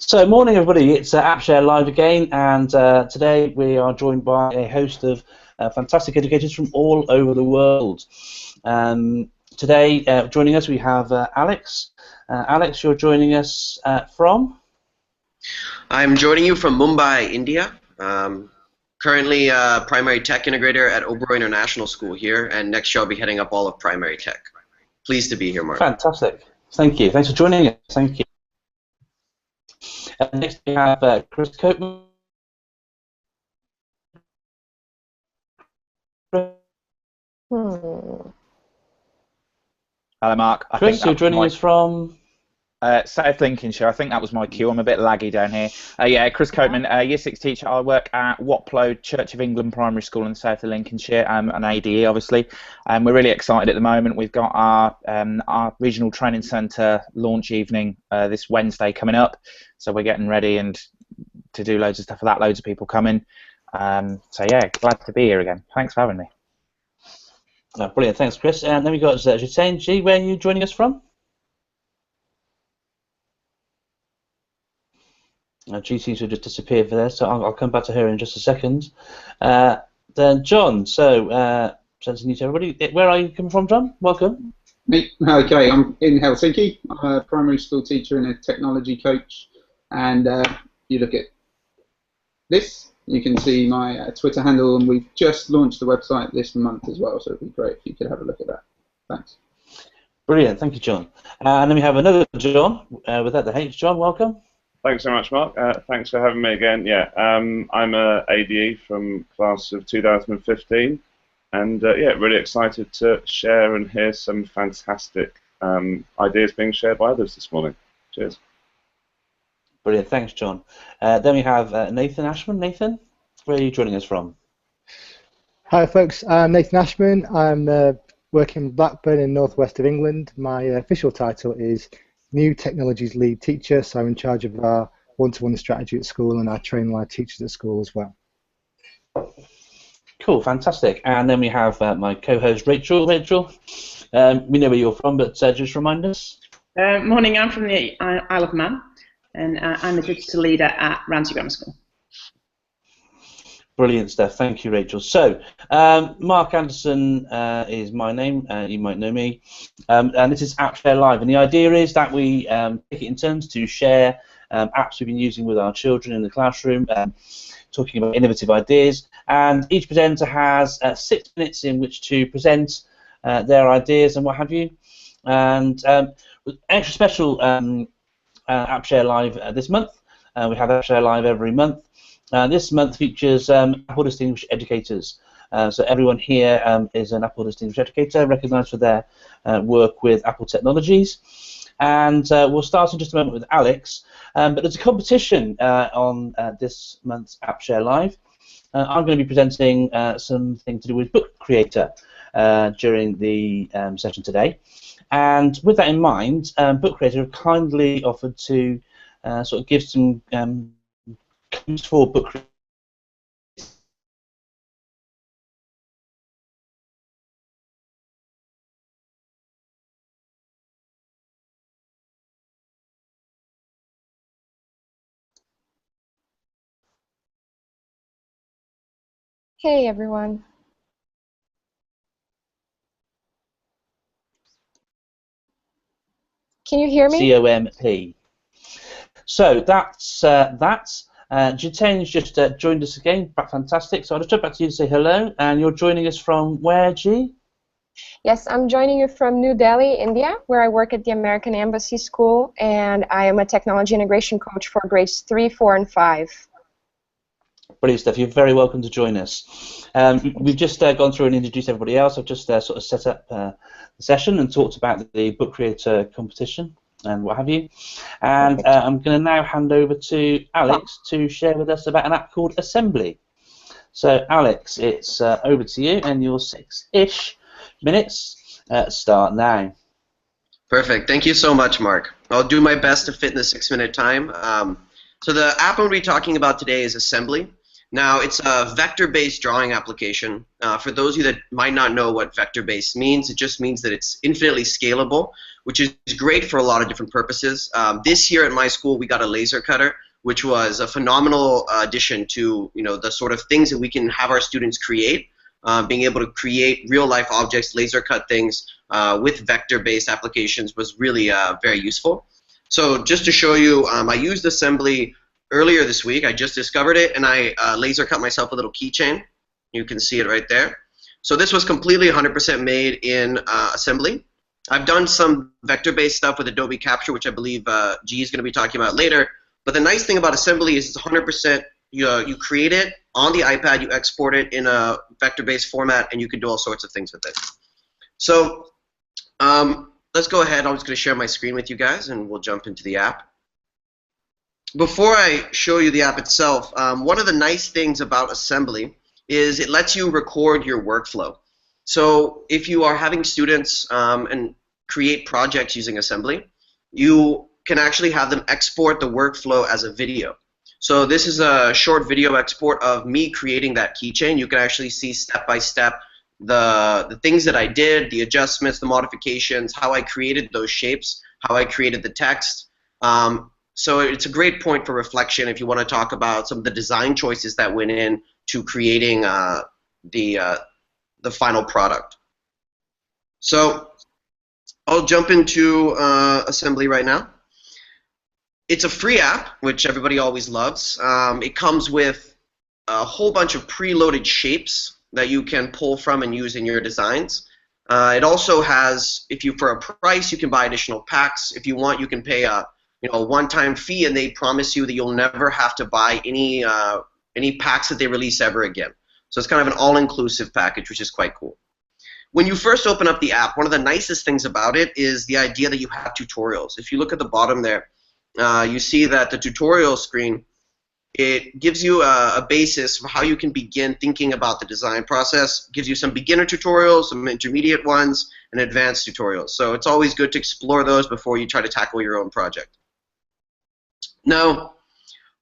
So, morning everybody, it's AppShare Live again, and today we are joined by a host of fantastic educators from all over the world. Today, joining us, we have Alex. Alex, you're joining us from? I'm joining you from Mumbai, India. Currently a primary tech integrator at Oberoi International School here, and next year I'll be heading up all of primary tech. Pleased to be here, Mark. Fantastic. Thank you. Thanks for joining us. Thank you. Next we have Chris Copeman. Hello, Mark. Chris, you're joining us from? South Lincolnshire. I think that was my cue. I'm a bit laggy down here. Yeah, Chris Copeman, Year 6 teacher. I work at Watlow Church of England Primary School in the south of Lincolnshire. I'm an ADE, obviously. We're really excited at the moment. We've got our regional training centre launch evening this Wednesday coming up. So we're getting ready and to do loads of stuff for that. Loads of people coming. So yeah, glad to be here again. Thanks for having me. Brilliant. Thanks, Chris. And then we've got Jiten G. Where are you joining us from? G seems to have just disappeared for there, so I'll come back to her in just a second. Then John, so presenting you to everybody. Where are you coming from, John? Welcome. Me? Okay, I'm in Helsinki. I'm a primary school teacher and a technology coach. And you look at this, you can see my Twitter handle, and we've just launched the website this month as well, so it'd be great if you could have a look at that. Thanks. Brilliant, thank you, John. And then we have another John, without the H. John, welcome. Thanks so much, Mark. Thanks for having me again. Yeah, I'm a ADE from class of 2015, and yeah, really excited to share and hear some fantastic ideas being shared by others this morning. Cheers. Brilliant, thanks, John. Then we have Nathan Ashman. Nathan, where are you joining us from? Hi, folks. I'm Nathan Ashman. I'm working in Blackburn in northwest of England. My official title is New Technologies Lead Teacher, so I'm in charge of our one-to-one strategy at school and our training live teachers at school as well. Cool, fantastic. And then we have my co-host Rachel. Rachel, we know where you're from, but just remind us. Morning, I'm from the Isle of Man, and I'm a digital leader at Ramsey Grammar School. Brilliant stuff. Thank you, Rachel. So, Mark Anderson is my name. You might know me. And this is AppShare Live. And the idea is that we take it in turns to share apps we've been using with our children in the classroom, talking about innovative ideas. And each presenter has 6 minutes in which to present their ideas and what have you. And extra special AppShare Live this month. We have AppShare Live every month. This month features Apple Distinguished Educators. So everyone here is an Apple Distinguished Educator, recognised for their work with Apple technologies. And we'll start in just a moment with Alex. But there's a competition on this month's AppShare Live. I'm going to be presenting something to do with Book Creator during the session today. And with that in mind, Book Creator have kindly offered to sort of give some comes for book. Hey everyone. Can you hear me? COMP. So that's Jitain's just joined us again. Fantastic. So I'll just jump back to you to say hello. And you're joining us from where, G? Yes, I'm joining you from New Delhi, India, where I work at the American Embassy School, and I am a technology integration coach for grades 3, 4, and 5. Brilliant stuff. You're very welcome to join us. We've just gone through and introduced everybody else. I've just sort of set up the session and talked about the Book Creator competition and what have you. And I'm going to now hand over to Alex to share with us about an app called Assembly. So Alex, it's over to you, and your 6-ish minutes start now. Perfect. Thank you so much, Mark. I'll do my best to fit in the 6-minute time. So the app I'm going to be talking about today is Assembly. Now, it's a vector-based drawing application. For those of you that might not know what vector-based means, it just means that it's infinitely scalable, which is great for a lot of different purposes. This year at my school, we got a laser cutter, which was a phenomenal addition to the sort of things that we can have our students create. Being able to create real-life objects, laser cut things with vector-based applications was really very useful. So just to show you, I used assembly earlier this week. I just discovered it, and I laser cut myself a little keychain. You can see it right there. So this was completely 100% made in assembly. I've done some vector-based stuff with Adobe Capture, which I believe G is going to be talking about later. But the nice thing about assembly is it's 100%. You create it on the iPad, you export it in a vector-based format, and you can do all sorts of things with it. So let's go ahead. I'm just going to share my screen with you guys, and we'll jump into the app. Before I show you the app itself, one of the nice things about assembly is it lets you record your workflow. So if you are having students and create projects using assembly, you can actually have them export the workflow as a video. So this is a short video export of me creating that keychain. You can actually see step by step the things that I did, the adjustments, the modifications, how I created those shapes, how I created the text. So it's a great point for reflection if you want to talk about some of the design choices that went in to creating the final product. So I'll jump into assembly right now. It's a free app, which everybody always loves. It comes with a whole bunch of preloaded shapes that you can pull from and use in your designs. It also has, for a price, you can buy additional packs. If you want, you can pay a one-time fee, and they promise you that you'll never have to buy any packs that they release ever again. So it's kind of an all-inclusive package, which is quite cool. When you first open up the app, one of the nicest things about it is the idea that you have tutorials. If you look at the bottom there, you see that the tutorial screen, it gives you a basis for how you can begin thinking about the design process. It gives you some beginner tutorials, some intermediate ones, and advanced tutorials. So it's always good to explore those before you try to tackle your own project. Now,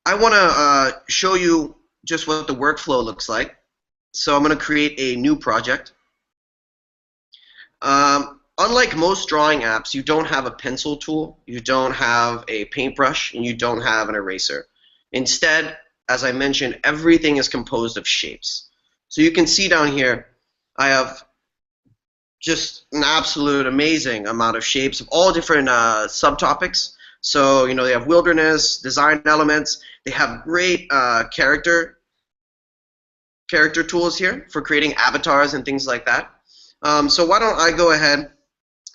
I want to show you just what the workflow looks like. So I'm going to create a new project. Unlike most drawing apps, you don't have a pencil tool, you don't have a paintbrush, and you don't have an eraser. Instead, as I mentioned, everything is composed of shapes. So you can see down here, I have just an absolute amazing amount of shapes of all different subtopics. So, they have wilderness, design elements. They have great character tools here for creating avatars and things like that. So why don't I go ahead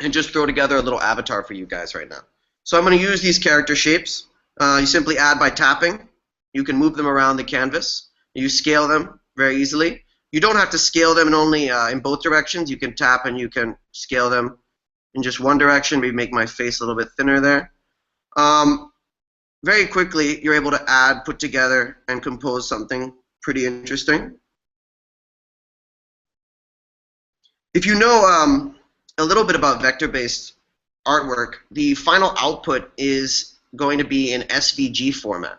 and just throw together a little avatar for you guys right now. So I'm going to use these character shapes. You simply add by tapping. You can move them around the canvas. You scale them very easily. You don't have to scale them in both directions. You can tap and you can scale them in just one direction. Maybe make my face a little bit thinner there. Very quickly, you're able to add, put together, and compose something pretty interesting. If you know a little bit about vector-based artwork, the final output is going to be in SVG format.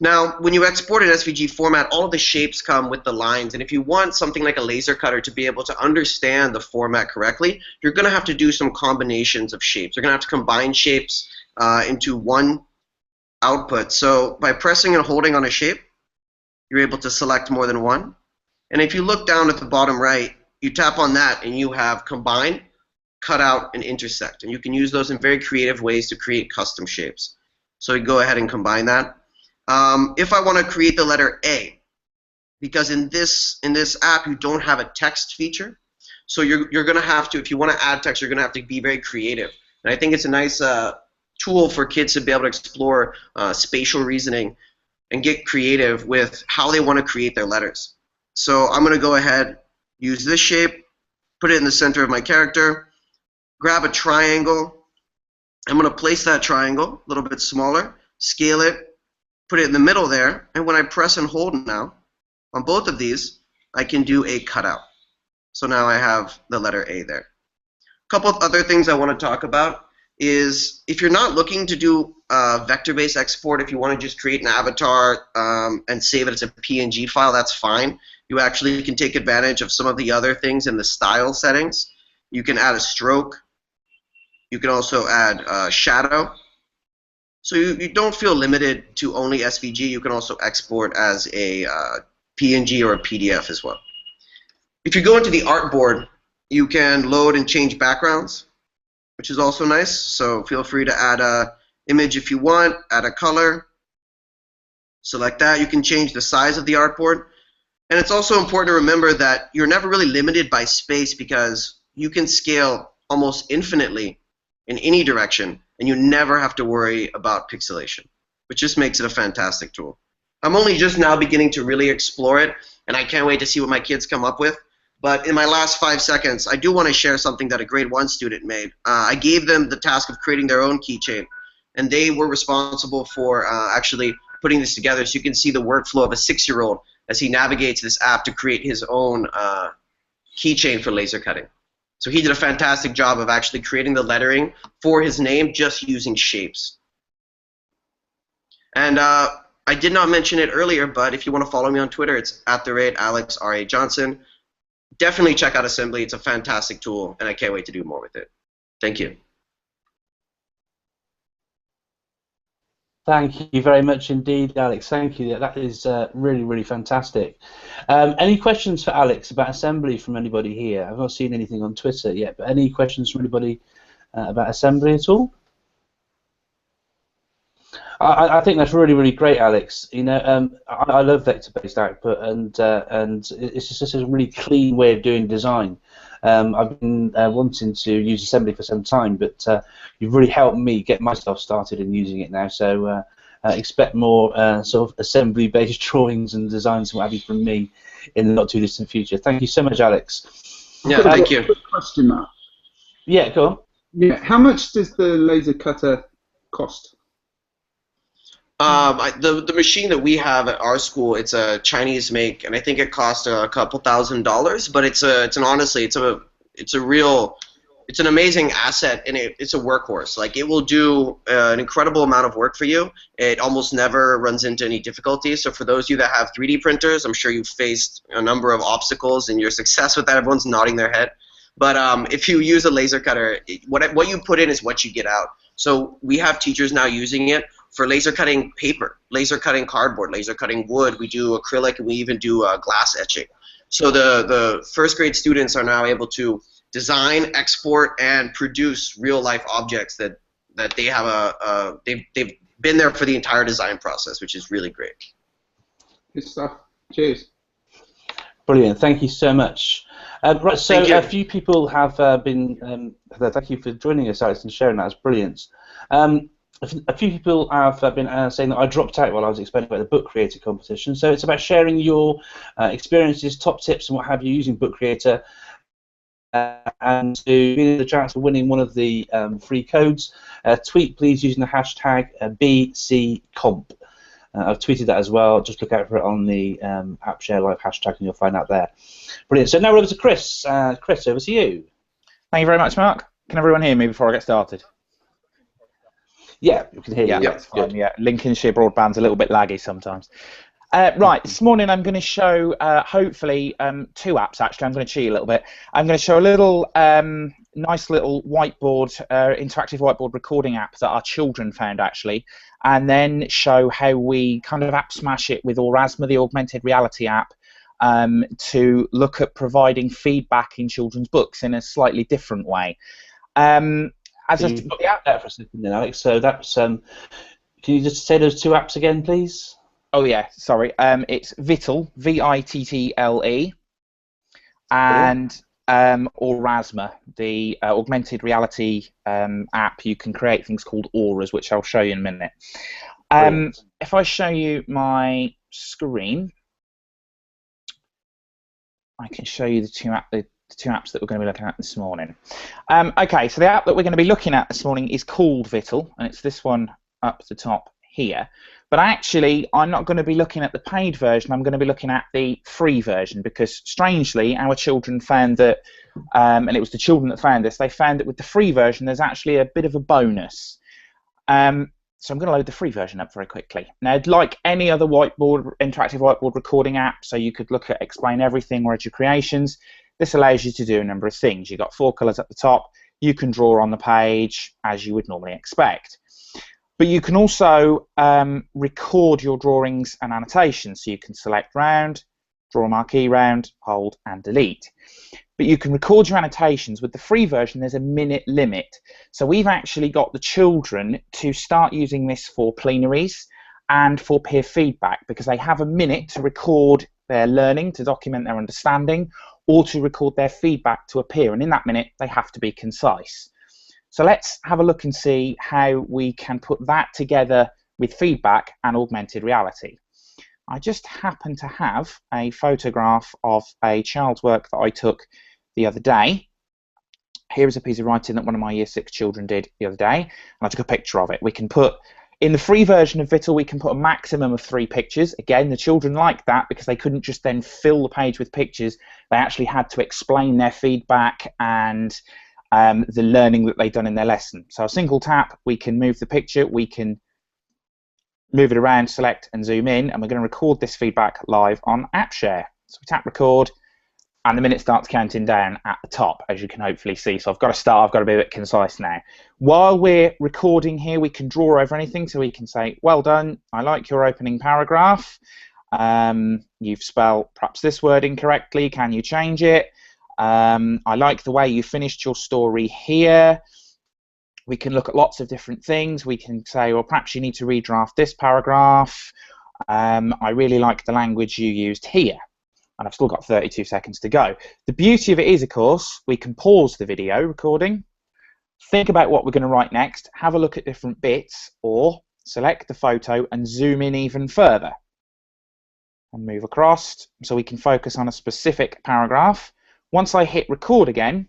Now, when you export in SVG format, all of the shapes come with the lines, and if you want something like a laser cutter to be able to understand the format correctly, you're going to have to do some combinations of shapes. You're going to have to combine shapes into one output. So by pressing and holding on a shape, you're able to select more than one. And if you look down at the bottom right, you tap on that and you have combine, cut out, and intersect. And you can use those in very creative ways to create custom shapes. So you go ahead and combine that. If I want to create the letter A, because in this app you don't have a text feature, so you're going to have to, if you want to add text, you're going to have to be very creative. And I think it's a nice tool for kids to be able to explore spatial reasoning and get creative with how they want to create their letters. So I'm going to go ahead, use this shape, put it in the center of my character, grab a triangle. I'm going to place that triangle a little bit smaller, scale it, put it in the middle there, and when I press and hold now, on both of these, I can do a cutout. So now I have the letter A there. A couple of other things I want to talk about is if you're not looking to do vector-based export, if you want to just create an avatar and save it as a PNG file, that's fine. You actually can take advantage of some of the other things in the style settings. You can add a stroke. You can also add shadow. So you don't feel limited to only SVG. You can also export as a PNG or a PDF as well. If you go into the artboard, you can load and change backgrounds, which is also nice. So feel free to add a image if you want, add a color, select that. You can change the size of the artboard. And it's also important to remember that you're never really limited by space because you can scale almost infinitely in any direction, and you never have to worry about pixelation, which just makes it a fantastic tool. I'm only just now beginning to really explore it, and I can't wait to see what my kids come up with. But in my last 5 seconds, I do want to share something that a grade 1 student made. I gave them the task of creating their own keychain, and they were responsible for actually putting this together. So you can see the workflow of a 6-year-old as he navigates this app to create his own keychain for laser cutting. So he did a fantastic job of actually creating the lettering for his name just using shapes. And I did not mention it earlier, but if you want to follow me on Twitter, it's @AlexRAJohnson. Definitely check out Assembly. It's a fantastic tool, and I can't wait to do more with it. Thank you. Thank you very much indeed, Alex. Thank you. That is really, really fantastic. Any questions for Alex about Assembly from anybody here? I've not seen anything on Twitter yet, but any questions from anybody about Assembly at all? I think that's really, really great, Alex. You know, I love vector-based output, and it's just a really clean way of doing design. I've been wanting to use Assembly for some time, but you've really helped me get myself started in using it now. So expect more sort of Assembly-based drawings and designs and what have you from me in the not-too-distant future. Thank you so much, Alex. Yeah, thank you. Quick question, Mark. Yeah, go on. Yeah, how much does the laser cutter cost? The machine that we have at our school, it's a Chinese make, and I think it costs a couple $1,000s. But it's an amazing asset, and it's a workhorse. Like, it will do an incredible amount of work for you. It almost never runs into any difficulties. So for those of you that have 3D printers, I'm sure you've faced a number of obstacles, and your success with that, everyone's nodding their head. But if you use a laser cutter, what you put in is what you get out. So we have teachers now using it for laser cutting paper, laser cutting cardboard, laser cutting wood. We do acrylic, and we even do glass etching. So the first grade students are now able to design, export, and produce real life objects that they have they've been there for the entire design process, which is really great. Good stuff. Cheers. Brilliant. Thank you so much. Right, so a few people have been. Thank you for joining us, Alex, and sharing that. It's brilliant. A few people have been saying that I dropped out while I was explaining about the Book Creator competition. So it's about sharing your experiences, top tips, and what have you using Book Creator, and to win the chance of winning one of the free codes. Tweet please using the hashtag BCComp. I've tweeted that as well. Just look out for it on the AppShareLive hashtag, and you'll find out there. Brilliant. So now we're over to Chris. Chris, over to you. Thank you very much, Mark. Can everyone hear me before I get started? Yeah, we can hear you. That's fine. Yeah, Lincolnshire broadband's a little bit laggy sometimes. Right, this morning I'm going to show, hopefully, 2 apps, actually. I'm going to cheat a little bit. I'm going to show a little nice little whiteboard, interactive whiteboard recording app that our children found, actually, and then show how we kind of app smash it with Aurasma, the augmented reality app, to look at providing feedback in children's books in a slightly different way. So you put the app there for a second then, Alex. So that's, can you just say those 2 apps again, please? Oh yeah, sorry. It's Vittle, Vittle, and Aurasma, the augmented reality app. You can create things called auras, which I'll show you in a minute. If I show you my screen, I can show you the two apps that we're going to be looking at this morning. Okay, so the app that we're going to be looking at this morning is called Vittle, and it's this one up the top here. But actually, I'm not going to be looking at the paid version. I'm going to be looking at the free version, because strangely, our children found that, and it was the children that found this, they found that with the free version, there's actually a bit of a bonus. So I'm going to load the free version up very quickly. Now, like any other interactive whiteboard recording app, so you could look at Explain Everything or Educreations, this allows you to do a number of things. You've got 4 colours at the top. You can draw on the page as you would normally expect. But you can also record your drawings and annotations. So you can select round, draw a marquee round, hold, and delete. But you can record your annotations. With the free version, there's a minute limit. So we've actually got the children to start using this for plenaries and for peer feedback, because they have a minute to record their learning, to document their understanding, or to record their feedback to a peer. And in that minute, they have to be concise. So let's have a look and see how we can put that together with feedback and augmented reality. I just happen to have a photograph of a child's work that I took the other day. Here is a piece of writing that one of my Year 6 children did the other day, and I took a picture of it. We can put, in the free version of Vittle, we can put a maximum of 3 pictures. Again, the children liked that because they couldn't just then fill the page with pictures. They actually had to explain their feedback and the learning that they'd done in their lesson. So a single tap, we can move the picture, we can move it around, select and zoom in, and we're going to record this feedback live on AppShare. So we tap record, and the minute starts counting down at the top, as you can hopefully see. So I've got to start, I've got to be a bit concise now. While we're recording here, we can draw over anything, so we can say, well done, I like your opening paragraph. You've spelled perhaps this word incorrectly, can you change it? I like the way you finished your story here. We can look at lots of different things. We can say, well, perhaps you need to redraft this paragraph. I really like the language you used here. And I've still got 32 seconds to go. The beauty of it is, of course, we can pause the video recording, think about what we're going to write next, have a look at different bits, or select the photo and zoom in even further and move across so we can focus on a specific paragraph. Once I hit record again,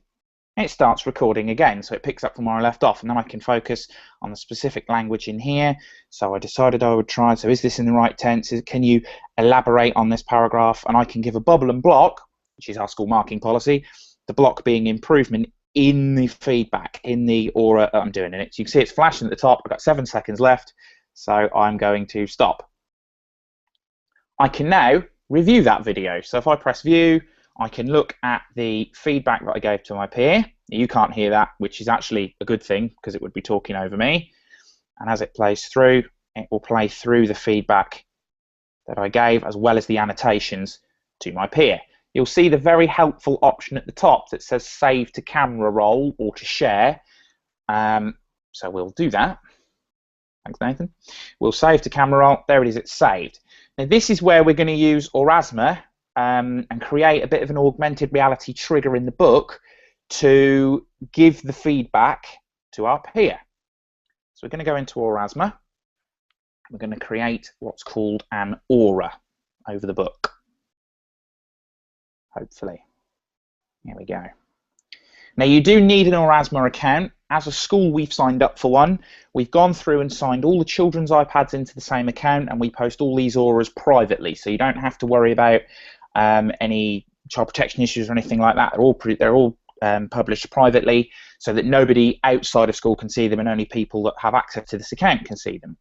it starts recording again, so it picks up from where I left off, and then I can focus on the specific language in here. So I decided I would try, so is this in the right tense? Can you elaborate on this paragraph? And I can give a bubble and block, which is our school marking policy, the block being improvement in the feedback, in the aura that I'm doing in it. So you can see it's flashing at the top. I've got 7 seconds left, so I'm going to stop. I can now review that video. So if I press view, I can look at the feedback that I gave to my peer. You can't hear that, which is actually a good thing because it would be talking over me. And as it plays through, it will play through the feedback that I gave as well as the annotations to my peer. You'll see the very helpful option at the top that says save to camera roll or to share. So we'll do that. Thanks, Nathan. We'll save to camera roll. There it is, it's saved. Now this is where we're going to use Aurasma and create a bit of an augmented reality trigger in the book to give the feedback to our peer. So we're going to go into Aurasma. We're going to create what's called an aura over the book. Hopefully. Here we go. Now you do need an Aurasma account. As a school, we've signed up for one. We've gone through and signed all the children's iPads into the same account, and we post all these auras privately, so you don't have to worry about any child protection issues or anything like that. They're all published privately so that nobody outside of school can see them, and only people that have access to this account can see them.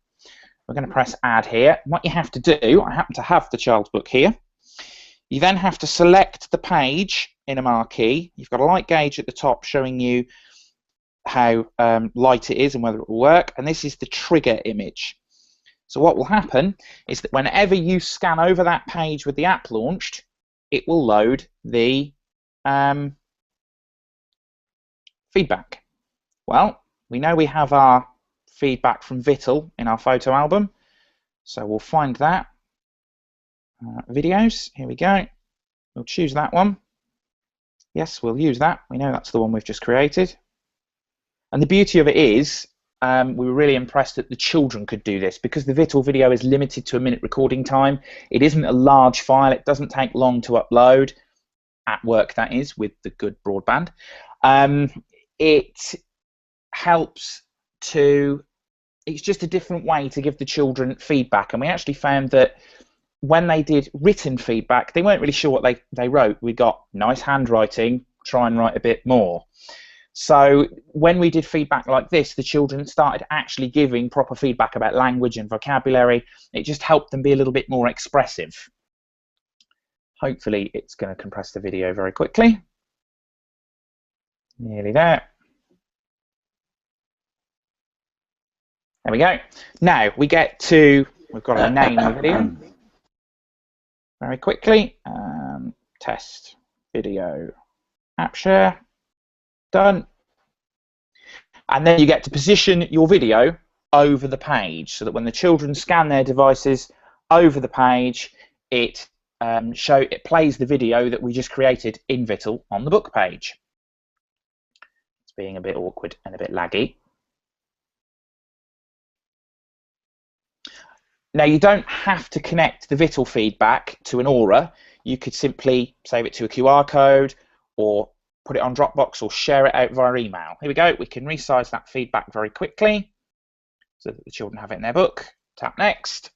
We're going to press add here. What you have to do, I happen to have the child's book here. You then have to select the page in a marquee. You've got a light gauge at the top showing you how light it is and whether it will work, and this is the trigger image. So what will happen is that whenever you scan over that page with the app launched, it will load the feedback. Well, we know we have our feedback from Vittle in our photo album, so we'll find that. Videos, here we go. We'll choose that one. Yes, we'll use that. We know that's the one we've just created. And the beauty of it is, we were really impressed that the children could do this because the Vittle video is limited to a minute recording time. It isn't a large file. It doesn't take long to upload, at work that is, with the good broadband. It helps to it's just a different way to give the children feedback. And we actually found that when they did written feedback, they weren't really sure what they wrote. We got nice handwriting, try and write a bit more. So when we did feedback like this, the children started actually giving proper feedback about language and vocabulary. It just helped them be a little bit more expressive. Hopefully it's going to compress the video very quickly. Nearly there. There we go. Now we get to, we've got to name the video very quickly. Test video app share. Done. And then you get to position your video over the page so that when the children scan their devices over the page, it plays the video that we just created in Vittle on the book page. It's being a bit awkward and a bit laggy. Now you don't have to connect the Vittle feedback to an Aura. You could simply save it to a QR code or put it on Dropbox or share it out via email. Here we go. We can resize that feedback very quickly so that the children have it in their book. Tap next.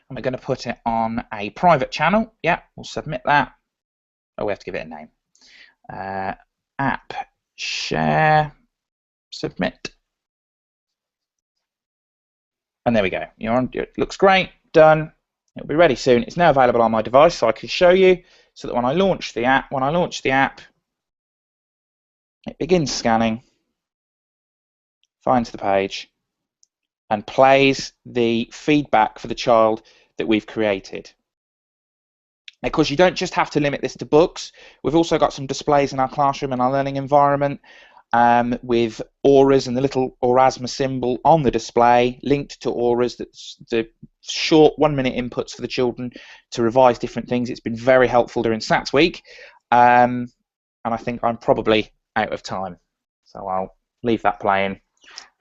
And we're going to put it on a private channel. Yeah, we'll submit that. Oh, we have to give it a name. App share submit. And there we go. You're on. It looks great. Done. It'll be ready soon. It's now available on my device, so I can show you. So that when I launch the app, it begins scanning, finds the page, and plays the feedback for the child that we've created. Now, of course, you don't just have to limit this to books. We've also got some displays in our classroom and our learning environment with auras and the little Aurasma symbol on the display linked to auras. That's the short 1-minute inputs for the children to revise different things. It's been very helpful during SATS week, and I think I'm probably out of time, so I'll leave that playing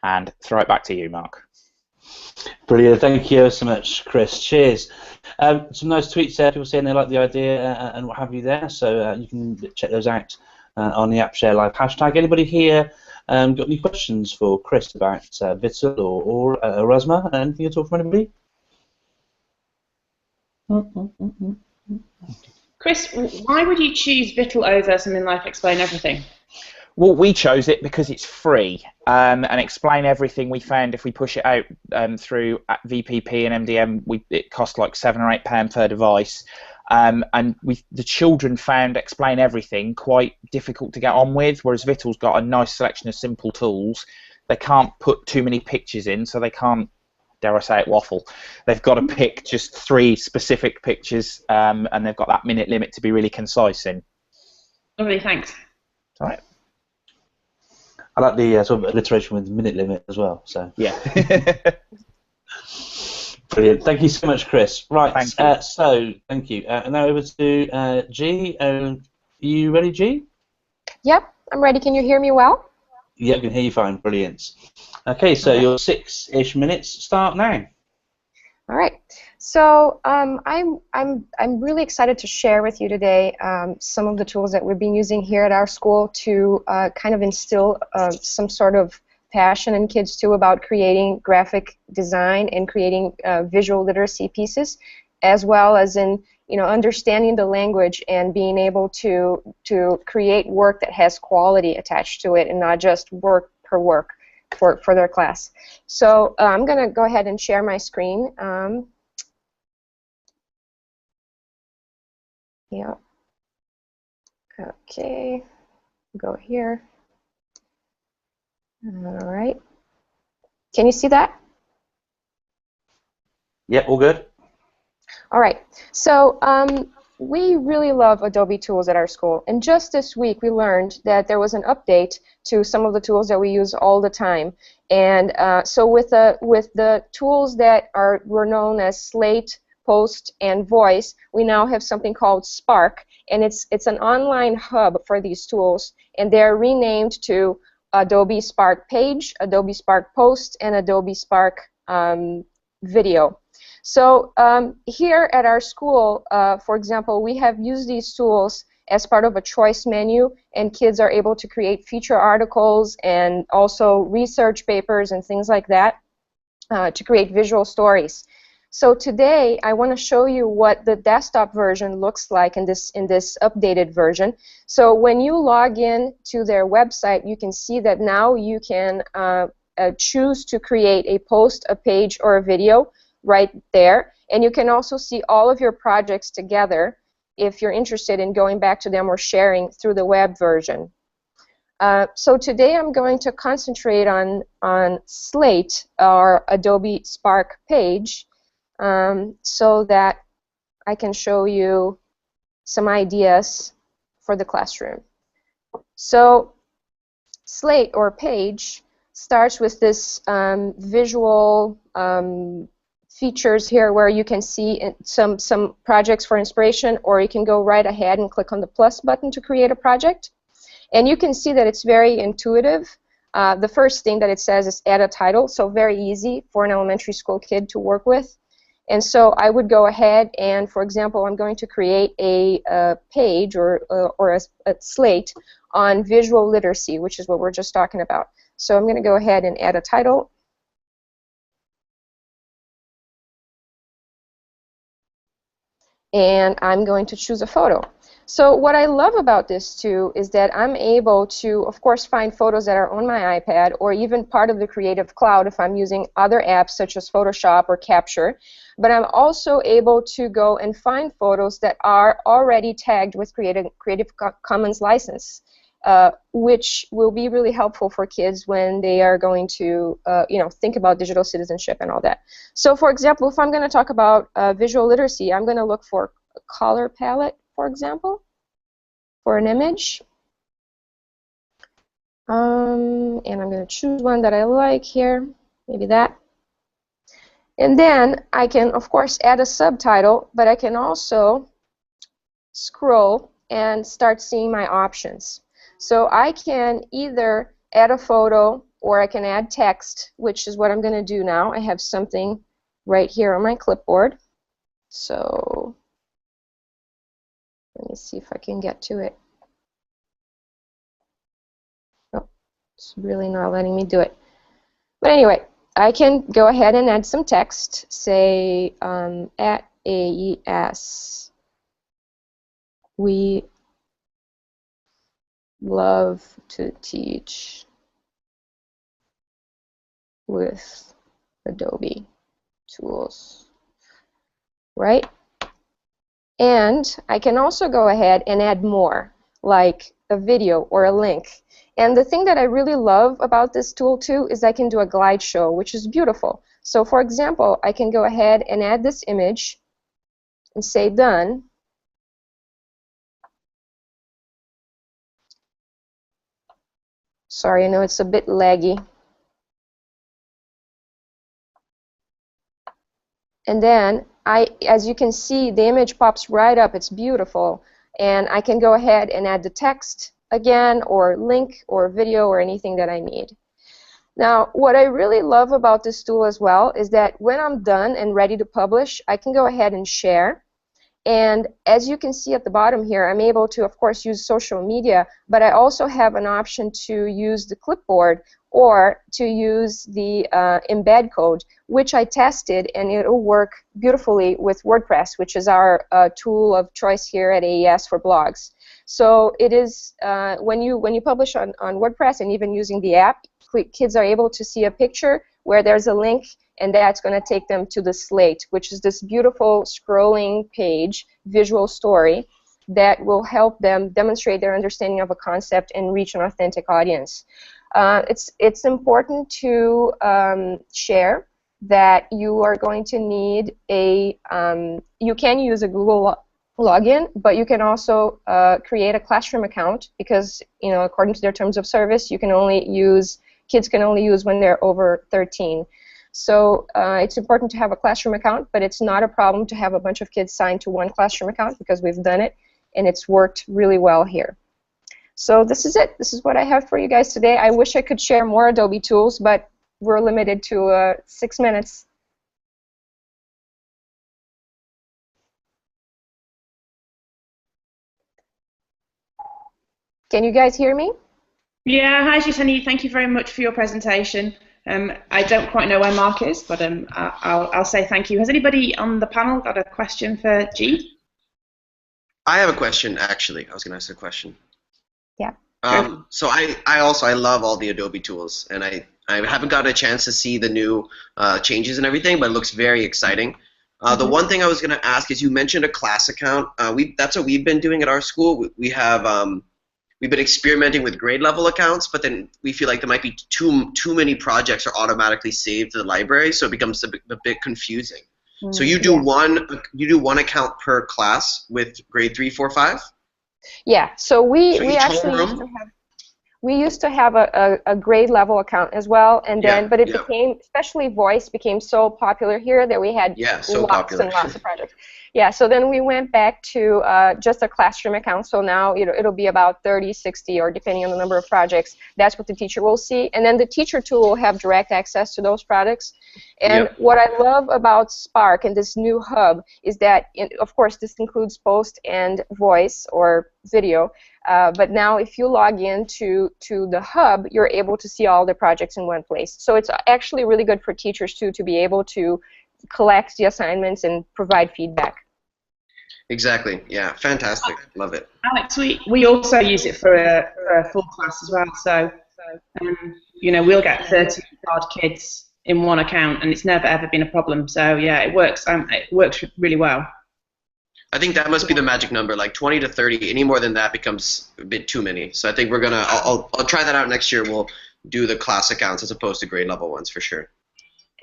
and throw it back to you, Mark. Brilliant, thank you so much, Chris. Cheers. Some nice tweets there, people saying they like the idea and what have you there, so you can check those out on the App Share Live hashtag. Anybody here got any questions for Chris about Vittle or Aurasma? Anything at all from anybody? Chris, why would you choose Vittle over something like Explain Everything? Well, we chose it because it's free, and Explain Everything we found if we push it out through VPP and MDM, it costs like £7 or £8 per device. And the children found Explain Everything quite difficult to get on with, whereas Vittle's got a nice selection of simple tools. They can't put too many pictures in, so they can't, dare I say it, waffle. They've got to pick just 3 specific pictures, and they've got that minute limit to be really concise in. Lovely, thanks. All right. I like the sort of alliteration with minute limit as well. So yeah. Brilliant. Thank you so much, Chris. Right. Thank you. And now over to G. Are you ready, G? Yep, I'm ready. Can you hear me well? Yeah, I can hear you fine. Brilliant. Okay, so your 6-ish minutes start now. All right. So I'm really excited to share with you today some of the tools that we've been using here at our school to kind of instill some sort of passion in kids too about creating graphic design and creating visual literacy pieces, as well as in understanding the language and being able to create work that has quality attached to it and not just work per work for their class. So I'm going to go ahead and share my screen. Yeah. Okay. Go here. All right. Can you see that? Yep, all good. All right. So we really love Adobe tools at our school, and just this week we learned that there was an update to some of the tools that we use all the time. And so with the tools that were known as Slate, Post, and Voice, we now have something called Spark, and it's an online hub for these tools, and they're renamed to Adobe Spark Page, Adobe Spark Post, and Adobe Spark Video. So here at our school, for example, we have used these tools as part of a choice menu, and kids are able to create feature articles and also research papers and things like that to create visual stories. So today I want to show you what the desktop version looks like in this updated version. So when you log in to their website, you can see that now you can choose to create a post, a page, or a video right there. And you can also see all of your projects together if you're interested in going back to them or sharing through the web version. So today I'm going to concentrate on Slate, our Adobe Spark page, so that I can show you some ideas for the classroom. So Slate, or page, starts with this visual features here where you can see some projects for inspiration, or you can go right ahead and click on the plus button to create a project. And you can see that it's very intuitive. The first thing that it says is add a title, so very easy for an elementary school kid to work with. And so I would go ahead and, for example, I'm going to create a page or a slate on visual literacy, which is what we're just talking about. So I'm going to go ahead and add a title. And I'm going to choose a photo. So what I love about this too is that I'm able to, of course, find photos that are on my iPad or even part of the Creative Cloud if I'm using other apps such as Photoshop or Capture. But I'm also able to go and find photos that are already tagged with Creative Commons license, which will be really helpful for kids when they are going to think about digital citizenship and all that. So for example, if I'm going to talk about visual literacy, I'm going to look for a color palette, for example, for an image. And I'm going to choose one that I like here, maybe that. And then I can, of course, add a subtitle, but I can also scroll and start seeing my options. So I can either add a photo or I can add text, which is what I'm going to do now. I have something right here on my clipboard. So let me see if I can get to it. Oh, it's really not letting me do it. But anyway, I can go ahead and add some text, say at AES, we love to teach with Adobe tools, right? And I can also go ahead and add more, like a video or a link. And the thing that I really love about this tool too is I can do a glide show, which is beautiful. So for example, I can go ahead and add this image and say done. Sorry, I know it's a bit laggy. And then, as you can see, the image pops right up. It's beautiful. And I can go ahead and add the text again, or link, or video, or anything that I need. Now, what I really love about this tool as well is that when I'm done and ready to publish, I can go ahead and share. And as you can see at the bottom here, I'm able to, of course, use social media, but I also have an option to use the clipboard or to use the embed code, which I tested, and it'll work beautifully with WordPress, which is our tool of choice here at AES for blogs. So it is, when you publish on WordPress and even using the app, kids are able to see a picture where there's a link, and that's going to take them to the Slate, which is this beautiful scrolling page, visual story, that will help them demonstrate their understanding of a concept and reach an authentic audience. It's important to share that you are going to need a, you can use a Google login, but you can also create a classroom account because, according to their terms of service, you can only use, kids can only use when they're over 13. So it's important to have a classroom account, but it's not a problem to have a bunch of kids signed to one classroom account because we've done it, and it's worked really well here. So this is it. This is what I have for you guys today. I wish I could share more Adobe tools, but we're limited to 6 minutes. Can you guys hear me? Yeah, hi Jitani, thank you very much for your presentation. I don't quite know where Mark is, but I'll say thank you. Has anybody on the panel got a question for G? I have a question, actually. I was going to ask a question. Yeah. So I love all the Adobe tools, and I haven't gotten a chance to see the new changes and everything, but it looks very exciting. The one thing I was going to ask is, you mentioned a class account. That's what we've been doing at our school. We've been experimenting with grade level accounts, but then we feel like there might be too many projects are automatically saved to the library, so it becomes a bit confusing. So you do one account per class with grade 3, 4, 5? Yeah. So we each actually homeroom? used to have a grade level account as well, and then but it became, especially voice became so popular here that we had lots and lots of projects. Yeah, so then we went back to just a classroom account. So now it'll be about 30, 60, or depending on the number of projects. That's what the teacher will see, and then the teacher tool will have direct access to those products. And what I love about Spark and this new hub is that, of course, this includes post and voice or video. But now if you log into the hub, you're able to see all the projects in one place. So it's actually really good for teachers too, to be able to collect the assignments and provide feedback. Exactly. Yeah. Fantastic. Love it. Alex, we also use it for a full class as well. So we'll get 30 odd kids in one account, and it's never ever been a problem. So yeah, it works. It works really well. I think that must be the magic number, like 20 to 30. Any more than that becomes a bit too many. So I think we're gonna. I'll try that out next year. We'll do the class accounts as opposed to grade level ones for sure.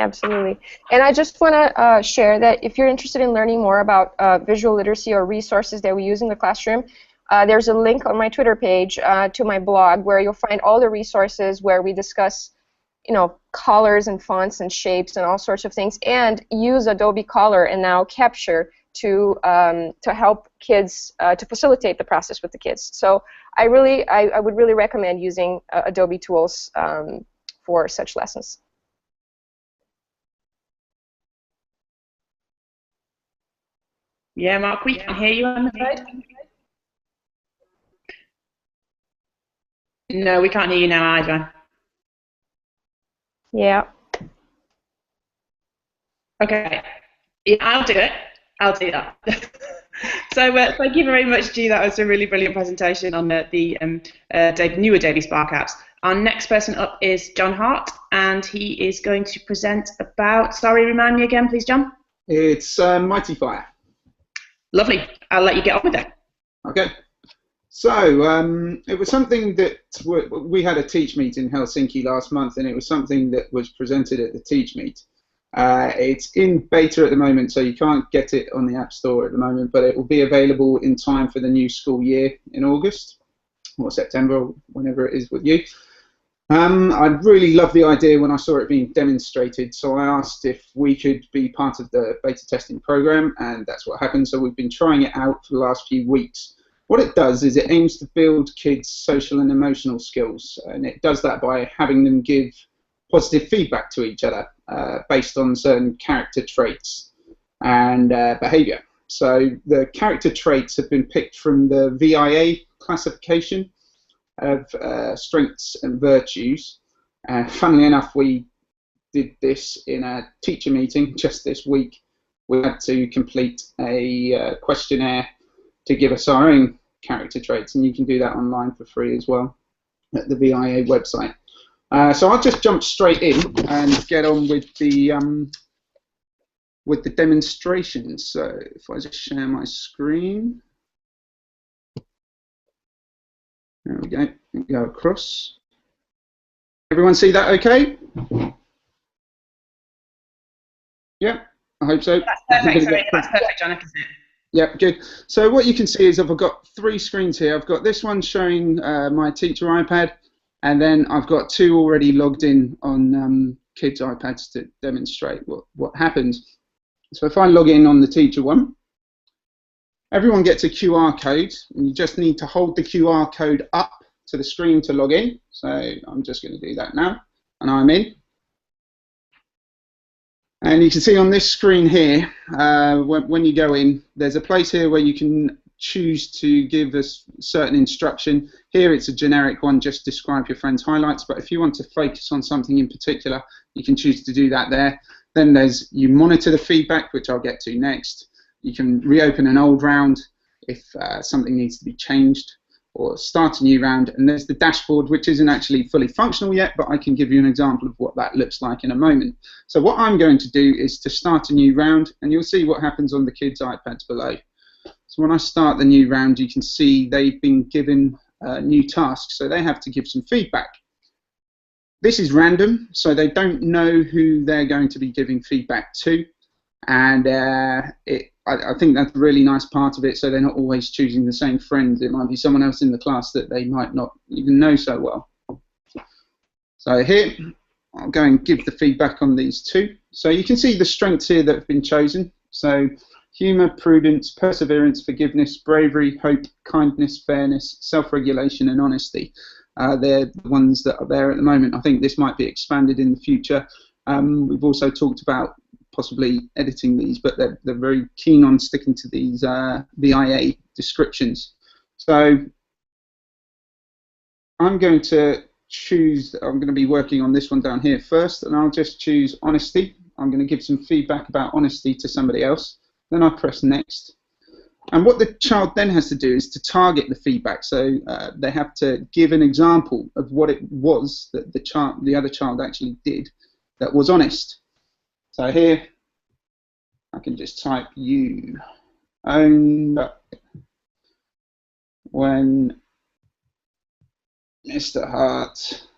Absolutely. And I just want to share that if you're interested in learning more about visual literacy or resources that we use in the classroom, there's a link on my Twitter page to my blog where you'll find all the resources where we discuss, colors and fonts and shapes and all sorts of things, and use Adobe Color and now Capture to help kids, to facilitate the process with the kids. So I would really recommend using Adobe tools for such lessons. Yeah, Mark, we can hear you, I'm afraid. No, we can't hear you now either. Yeah. Okay. Yeah, I'll do it. I'll do that. So thank you very much, G. That was a really brilliant presentation on the new Adobe Spark apps. Our next person up is John Hart, and he is going to present about, sorry, remind me again, please, John? It's Mightifier. Lovely. I'll let you get on with it. Okay. So it was something that we had a Teach Meet in Helsinki last month, and it was something that was presented at the Teach Meet. It's in beta at the moment, so you can't get it on the App Store at the moment, but it will be available in time for the new school year in August or September, or whenever it is with you. I really loved the idea when I saw it being demonstrated, so I asked if we could be part of the beta testing program, and that's what happened. So we've been trying it out for the last few weeks. What it does is it aims to build kids' social and emotional skills, and it does that by having them give positive feedback to each other based on certain character traits and behavior. So the character traits have been picked from the VIA classification of strengths and virtues. Funnily enough, we did this in a teacher meeting just this week. We had to complete a questionnaire to give us our own character traits, and you can do that online for free as well at the VIA website. So I'll just jump straight in and get on with the demonstrations. So if I just share my screen. There we go. Go across. Everyone see that okay? Yeah, I hope so. That's perfect. Sorry, that's perfect, John. I can see it. Yeah, good. So what you can see is I've got 3 screens here. I've got this one showing my teacher iPad, and then I've got 2 already logged in on kids' iPads to demonstrate what happens. So if I log in on the teacher one, everyone gets a QR code, and you just need to hold the QR code up to the screen to log in. So I'm just going to do that now, and I'm in. And you can see on this screen here, when you go in, there's a place here where you can choose to give us certain instruction. Here it's a generic one, just describe your friend's highlights, but if you want to focus on something in particular, you can choose to do that there. Then there's you monitor the feedback, which I'll get to next. You can reopen an old round if something needs to be changed, or start a new round. And there's the dashboard, which isn't actually fully functional yet, but I can give you an example of what that looks like in a moment. So what I'm going to do is to start a new round, and you'll see what happens on the kids' iPads below. So when I start the new round, you can see they've been given new tasks, so they have to give some feedback. This is random, so they don't know who they're going to be giving feedback to, and I think that's a really nice part of it, so they're not always choosing the same friends. It might be someone else in the class that they might not even know so well. So here, I'll go and give the feedback on these two. So you can see the strengths here that have been chosen. So humour, prudence, perseverance, forgiveness, bravery, hope, kindness, fairness, self-regulation and honesty. They're the ones that are there at the moment. I think this might be expanded in the future. We've also talked about possibly editing these, but they're very keen on sticking to these VIA descriptions. So I'm going to be working on this one down here first, and I'll just choose honesty. I'm going to give some feedback about honesty to somebody else. Then I press next. And what the child then has to do is to target the feedback. So they have to give an example of what it was that the other child actually did that was honest. So here, I can just type you owned up when Mr. Hart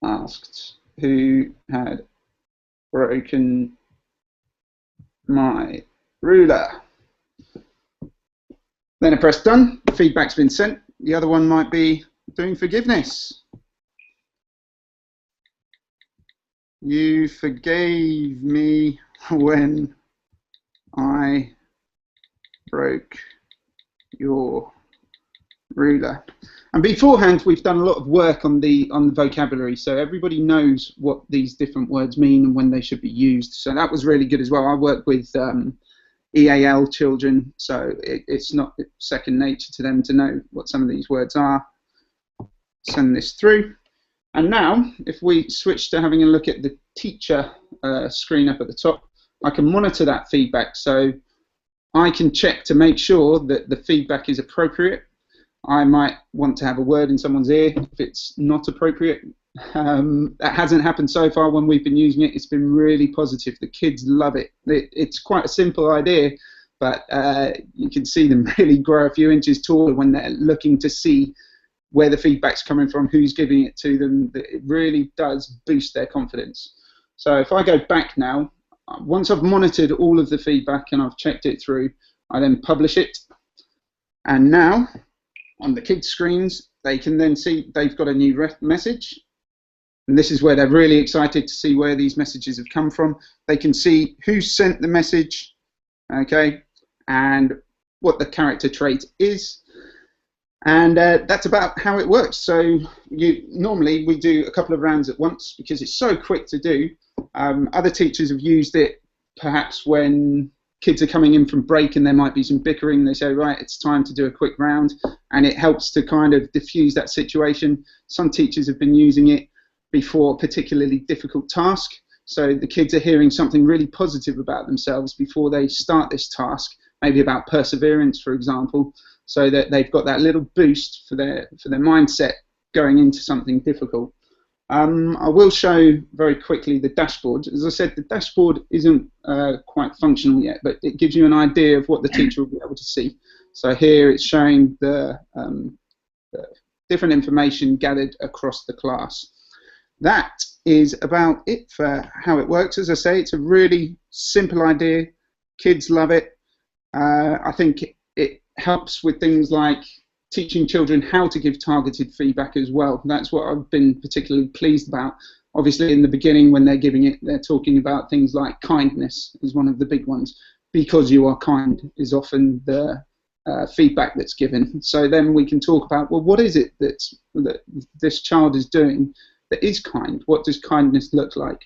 asked who had broken my ruler. Then I press done, the feedback's been sent. The other one might be doing forgiveness. You forgave me when I broke your ruler. And beforehand, we've done a lot of work on the vocabulary, so everybody knows what these different words mean and when they should be used. So that was really good as well. I work with EAL children, so it's not second nature to them to know what some of these words are. Send this through. And now, if we switch to having a look at the teacher screen up at the top, I can monitor that feedback. So I can check to make sure that the feedback is appropriate. I might want to have a word in someone's ear if it's not appropriate. That hasn't happened so far when we've been using it. It's been really positive. The kids love it. It's quite a simple idea, but you can see them really grow a few inches taller when they're looking to see where the feedback's coming from, who's giving it to them. It really does boost their confidence. So if I go back now, once I've monitored all of the feedback and I've checked it through, I then publish it. And now, on the kids' screens, they can then see they've got a new message. And this is where they're really excited to see where these messages have come from. They can see who sent the message, okay, and what the character trait is. And that's about how it works. So normally we do a couple of rounds at once because it's so quick to do. Other teachers have used it perhaps when kids are coming in from break and there might be some bickering. They say, right, it's time to do a quick round, and it helps to kind of diffuse that situation. Some teachers have been using it before a particularly difficult task. So the kids are hearing something really positive about themselves before they start this task, maybe about perseverance, for example, so that they've got that little boost for their mindset going into something difficult. I will show very quickly the dashboard. As I said, the dashboard isn't quite functional yet, but it gives you an idea of what the teacher will be able to see. So here it's showing the different information gathered across the class. That is about it for how it works. As I say, it's a really simple idea. Kids love it. I think it helps with things like teaching children how to give targeted feedback as well. That's what I've been particularly pleased about. Obviously, in the beginning, when they're giving it, they're talking about things like kindness is one of the big ones. Because you are kind is often the feedback that's given. So then we can talk about, well, what is it that this child is doing that is kind? What does kindness look like?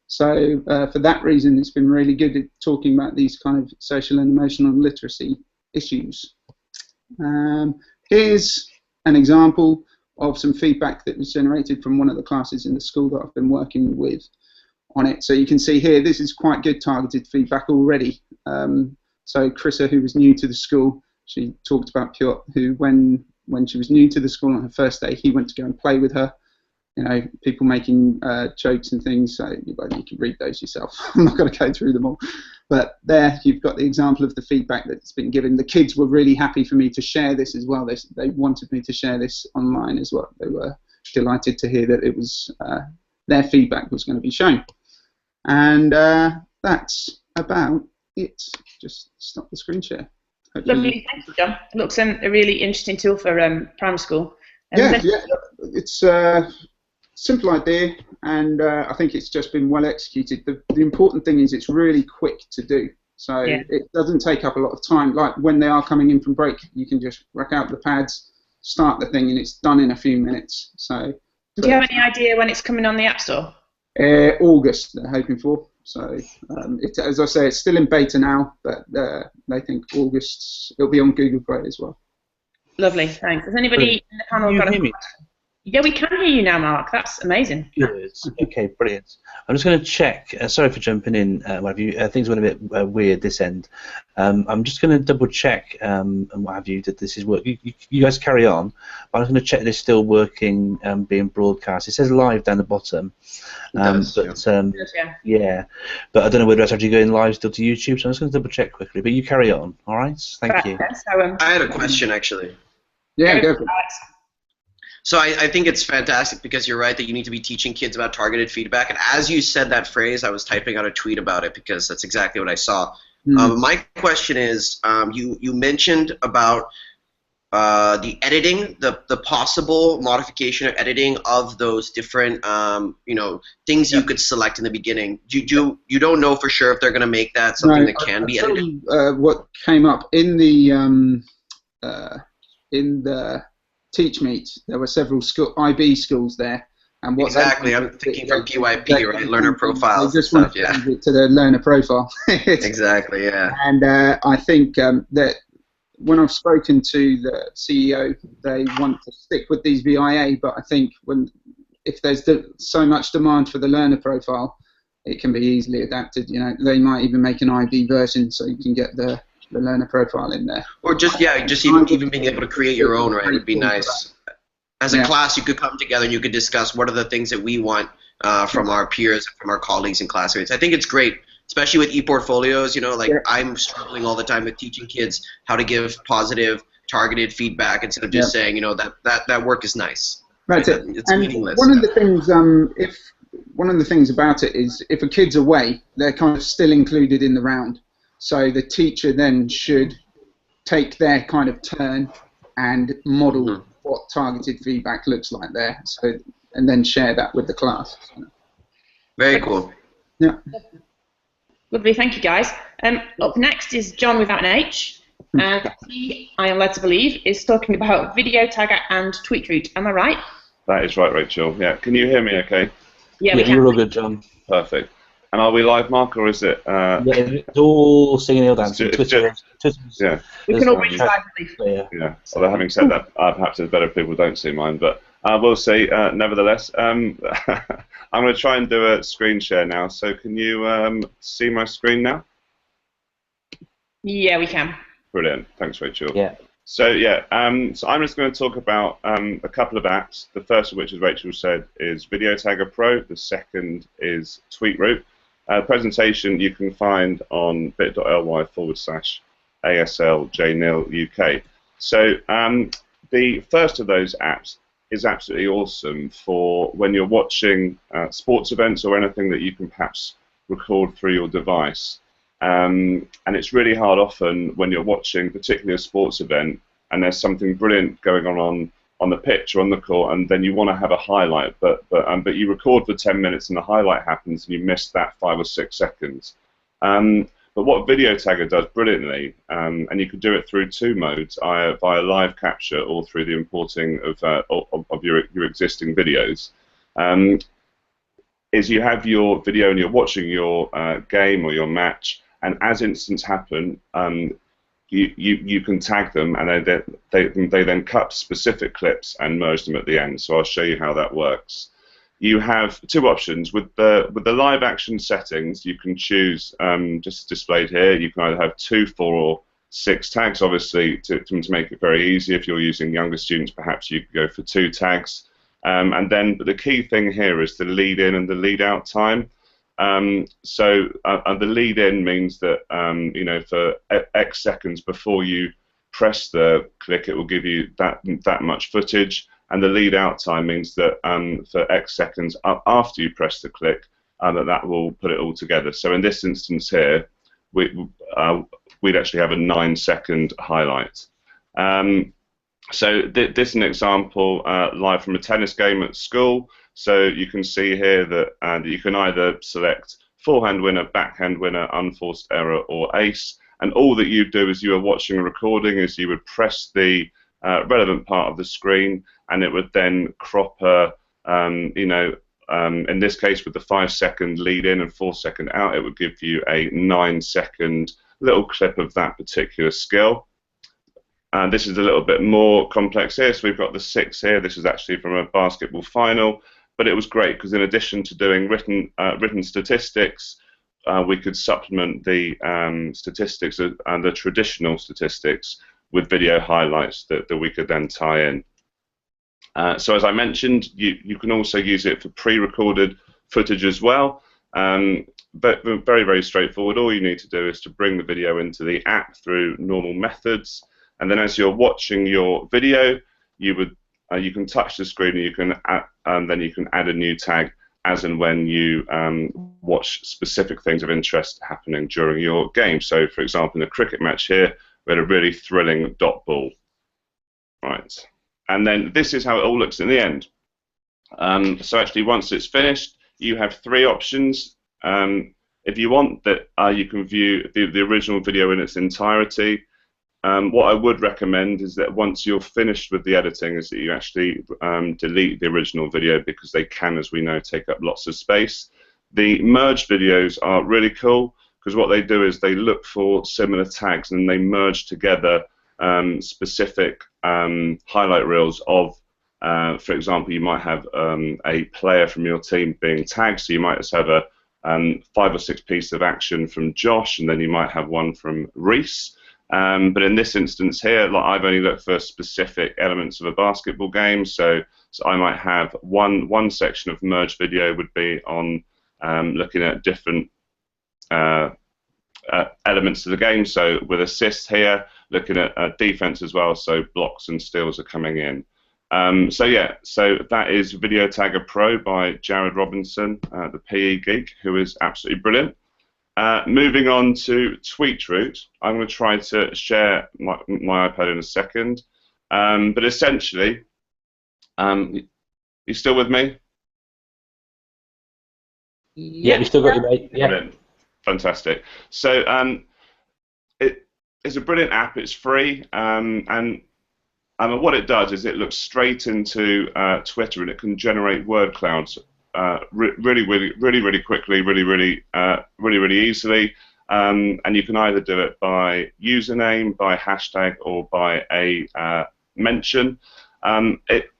So for that reason, it's been really good at talking about these kind of social and emotional literacy issues. Here's an example of some feedback that was generated from one of the classes in the school that I've been working with on it. So you can see here, this is quite good targeted feedback already. So Chrissa, who was new to the school, she talked about Piotr, who when she was new to the school on her first day, he went to go and play with her. You know, people making jokes and things, so you can read those yourself. I'm not going to go through them all. But there you've got the example of the feedback that's been given. The kids were really happy for me to share this as well. They wanted me to share this online as well. They were delighted to hear that it was their feedback was going to be shown. And that's about it. Just stop the screen share. Hopefully. Lovely, thank you, John. It looks a really interesting tool for primary school. Yeah, it's simple idea, and I think it's just been well executed. The important thing is it's really quick to do, so it doesn't take up a lot of time. Like when they are coming in from break, you can just rack out the pads, start the thing, and it's done in a few minutes. So, do you have any idea when it's coming on the App Store? August, they're hoping for. So, as I say, it's still in beta now, but they think August. It'll be on Google Play as well. Lovely, thanks. Has anybody in the panel got a question? Yeah, we can hear you now, Mark. That's amazing. Good. Okay, brilliant. I'm just going to check. Sorry for jumping in. Things went a bit weird this end. I'm just going to double check and what have you that this is working. You guys carry on. I'm going to check that it's still working, being broadcast. It says live down the bottom. Yeah, but I don't know whether it's actually going live still to YouTube. So I'm just going to double check quickly. But you carry on. All right. Thank you. I had a question actually. Yeah, go for it. So I think it's fantastic because you're right that you need to be teaching kids about targeted feedback. And as you said that phrase, I was typing out a tweet about it because that's exactly what I saw. My question is, you mentioned about the editing, the possible modification of editing of those different things you could select in the beginning. You don't know for sure if they're going to make that something that can be edited? What came up in the Teach Meet, there were several IB schools there, and what exactly I'm thinking from PYP, right? Learner profiles. They just want to change it to the learner profile. Exactly, yeah. And I think that when I've spoken to the CEO, they want to stick with these VIA, but I think if there's so much demand for the learner profile, it can be easily adapted. You know, they might even make an IB version so you can get the learner profile in there. Or just even being able to create your own, right, would be nice. As a class, you could come together and you could discuss what are the things that we want from our peers, from our colleagues and classmates. I think it's great, especially with e-portfolios. You know, I'm struggling all the time with teaching kids how to give positive, targeted feedback instead of just saying, that work is nice. Right. It's meaningless. One of the things, one of the things about it is if a kid's away, they're kind of still included in the round. So the teacher then should take their kind of turn and model what targeted feedback looks like there. So, and then share that with the class. Very cool. Yeah. Lovely, thank you guys. Up next is John without an H, and he, I am led to believe, is talking about video tagger and tweet route. Am I right? That is right, Rachel. Yeah. Can you hear me okay? Yeah, we can. You're all good, John. Perfect. And are we live, Mark, or is it? Yeah, it's all singing, all dancing. Twitter, yeah. We can all reach live. Yeah. Although having said that, perhaps it's better if people don't see mine, but we'll see. Nevertheless, I'm going to try and do a screen share now. So can you see my screen now? Yeah, we can. Brilliant. Thanks, Rachel. Yeah. So so I'm just going to talk about a couple of apps. The first of which, as Rachel said, is Video Tagger Pro. The second is TweetRoute. Presentation you can find on bit.ly/ASLJNilUK. So the first of those apps is absolutely awesome for when you're watching sports events or anything that you can perhaps record through your device. And it's really hard often when you're watching, particularly a sports event, and there's something brilliant going on the pitch or on the court, and then you want to have a highlight, but you record for 10 minutes and the highlight happens and you miss that 5 or 6 seconds. But what Video Tagger does brilliantly, and you can do it through 2 modes, via live capture or through the importing of your existing videos, is you have your video and you're watching your game or your match, and as incidents happen, you can tag them, and they then cut specific clips and merge them at the end. So I'll show you how that works. You have two options with the live action settings. You can choose, just displayed here. You can either have 2, 4, or 6 tags. Obviously, to make it very easy, if you're using younger students, perhaps you could go for 2 tags. And then the key thing here is the lead in and the lead out time. So the lead in means that you know, for X seconds before you press the click, it will give you that much footage, and the lead out time means that for X seconds after you press the click, that will put it all together. So in this instance here, we'd actually have a 9-second highlight. So this is an example live from a tennis game at school. So you can see here that you can either select forehand winner, backhand winner, unforced error, or ace. And all that you do as you are watching a recording is you would press the relevant part of the screen, and it would then crop you know, in this case with the 5-second lead in and 4-second out, it would give you a 9-second little clip of that particular skill. And this is a little bit more complex here. So we've got the 6 here. This is actually from a basketball final. But it was great because in addition to doing written statistics, we could supplement the statistics and the traditional statistics with video highlights that we could then tie in. So as I mentioned, you can also use it for pre-recorded footage as well. But very, very straightforward. All you need to do is to bring the video into the app through normal methods, and then as you're watching your video, you can touch the screen, and then you can add a new tag as and when you watch specific things of interest happening during your game. So, for example, in a cricket match here, we had a really thrilling dot ball. Right, and then this is how it all looks in the end. So actually, once it's finished, you have 3 options. If you want that, you can view the original video in its entirety. What I would recommend is that once you're finished with the editing, is that you actually delete the original video, because they can, as we know, take up lots of space. The merged videos are really cool because what they do is they look for similar tags and they merge together specific highlight reels of, for example, you might have a player from your team being tagged, so you might just have a 5 or 6 piece of action from Josh, and then you might have one from Reese. But in this instance here, like, I've only looked for specific elements of a basketball game, so I might have one section of merged video would be on looking at different elements of the game. So with assists here, looking at defense as well, so blocks and steals are coming in. So yeah, so that is Video Tagger Pro by Jared Robinson, the PE geek, who is absolutely brilliant. Moving on to TweetRoot, I'm going to try to share my iPad in a second, but essentially, you still with me? Yeah, we still got you, mate. Yeah. Brilliant. Fantastic. So it's a brilliant app. It's free, and what it does is it looks straight into Twitter, and it can generate word clouds really quickly, really easily, and you can either do it by username, by hashtag, or by a mention.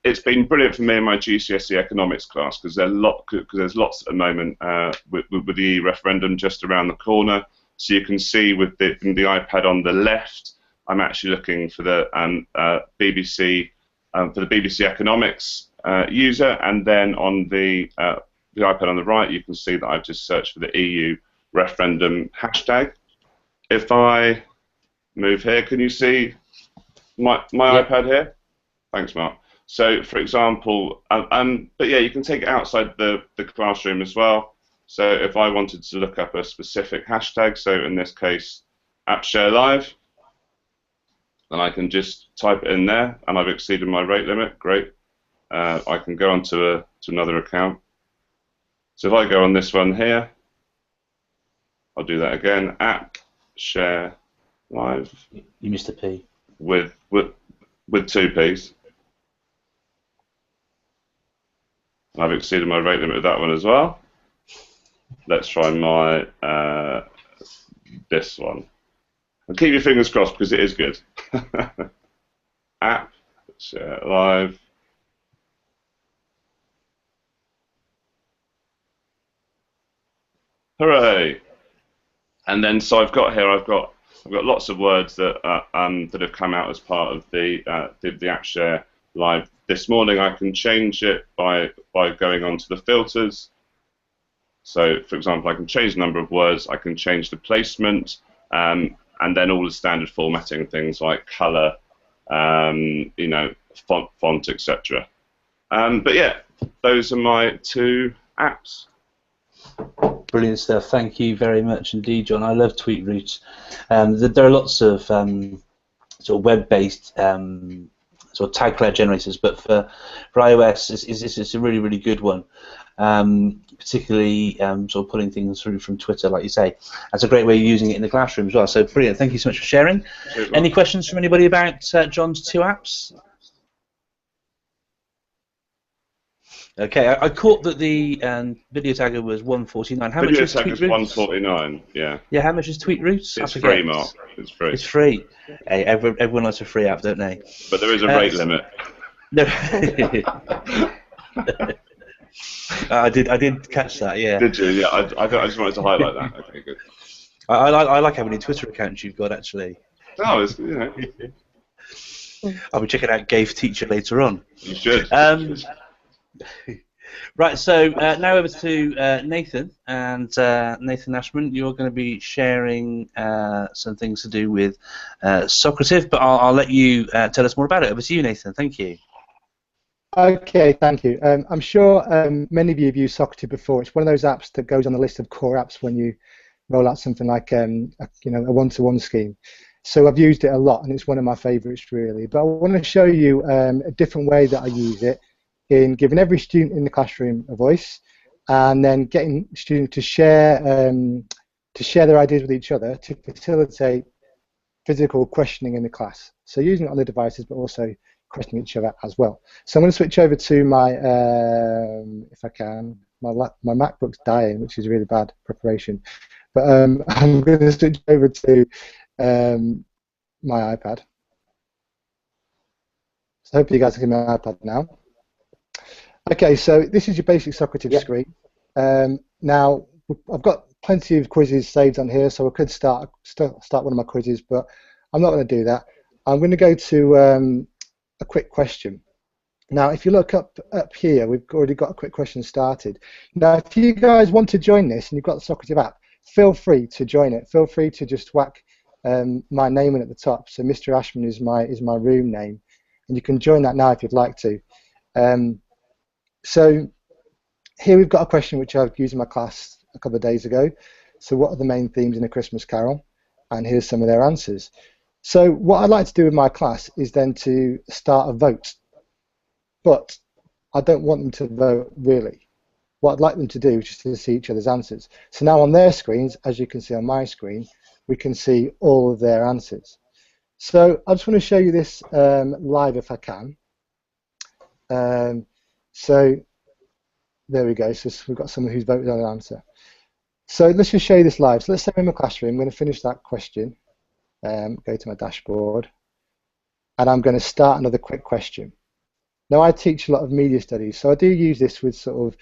It's been brilliant for me in my GCSE economics class because there's lots at the moment with the referendum just around the corner. So you can see with the iPad on the left, I'm actually looking for the BBC economics user, and then on the iPad on the right, you can see that I've just searched for the EU referendum hashtag. If I move here, can you see my iPad here? Thanks, Mark. So, for example, but yeah, you can take it outside the classroom as well. So if I wanted to look up a specific hashtag, so in this case, AppShareLive, then I can just type it in there, and I've exceeded my rate limit. Great. I can go on to another account. So if I go on this one here, I'll do that again. AppShareLive. You missed a P. With 2 P's. I've exceeded my rate limit with that one as well. Let's try my this one. And keep your fingers crossed because it is good. App, share live. Hooray! And then, so I've got lots of words that that have come out as part of the App Share Live this morning. I can change it by going onto the filters. So, for example, I can change the number of words. I can change the placement, and then all the standard formatting things like color, you know, font, etc. But yeah, those are my 2 apps. Brilliant stuff. Thank you very much indeed, John. I love TweetRoots. There are lots of sort of web-based sort of tag cloud generators, but for iOS, it's a really, really good one. Particularly sort of pulling things through from Twitter, like you say. That's a great way of using it in the classroom as well. So brilliant. Thank you so much for sharing. Any questions from anybody about John's 2 apps? Okay, I caught that the video tagger was 149. How much is TweetRoots? Video tagger's 149. Yeah. Yeah. How much is TweetRoots? It's free, Mark. It's free. It's free. Hey, everyone likes a free app, don't they? But there is a rate limit. No. I did catch that. Yeah. Did you? Yeah. I just wanted to highlight that. Okay, good. I like how many Twitter accounts you've got actually. Oh, it's, you know. I'll be checking out Gave Teacher later on. You should. Right, so now over to Nathan, and Nathan Ashman, you're going to be sharing some things to do with Socrative, but I'll let you tell us more about it. Over to you, Nathan. Thank you. Okay, thank you. I'm sure many of you have used Socrative before. It's one of those apps that goes on the list of core apps when you roll out something like a one-to-one scheme. So I've used it a lot, and it's one of my favourites, really. But I want to show you a different way that I use it, in giving every student in the classroom a voice, and then getting students to share their ideas with each other to facilitate physical questioning in the class. So using it on the devices, but also questioning each other as well. So I'm going to switch over to my, if I can, my MacBook's dying, which is really bad preparation. But I'm going to switch over to my iPad. So hopefully you guys can see my iPad now. Okay, so this is your basic Socrative screen. Now, I've got plenty of quizzes saved on here, so I could start one of my quizzes, but I'm not going to do that. I'm going to go to a quick question. Now, if you look up here, we've already got a quick question started. Now, if you guys want to join this and you've got the Socrative app, feel free to join it. Feel free to just whack my name in at the top. So Mr. Ashman is my room name, and you can join that now if you'd like to. So here we've got a question which I've used in my class a couple of days ago. So what are the main themes in A Christmas Carol? And here's some of their answers. So what I'd like to do with my class is then to start a vote. But I don't want them to vote, really. What I'd like them to do is just to see each other's answers. So now on their screens, as you can see on my screen, we can see all of their answers. So I just want to show you this live if I can. So there we go. So we've got someone who's voted on an answer. So let's just show you this live. So let's say I'm in my classroom. I'm going to finish that question. Go to my dashboard, and I'm going to start another quick question. Now I teach a lot of media studies, so I do use this with sort of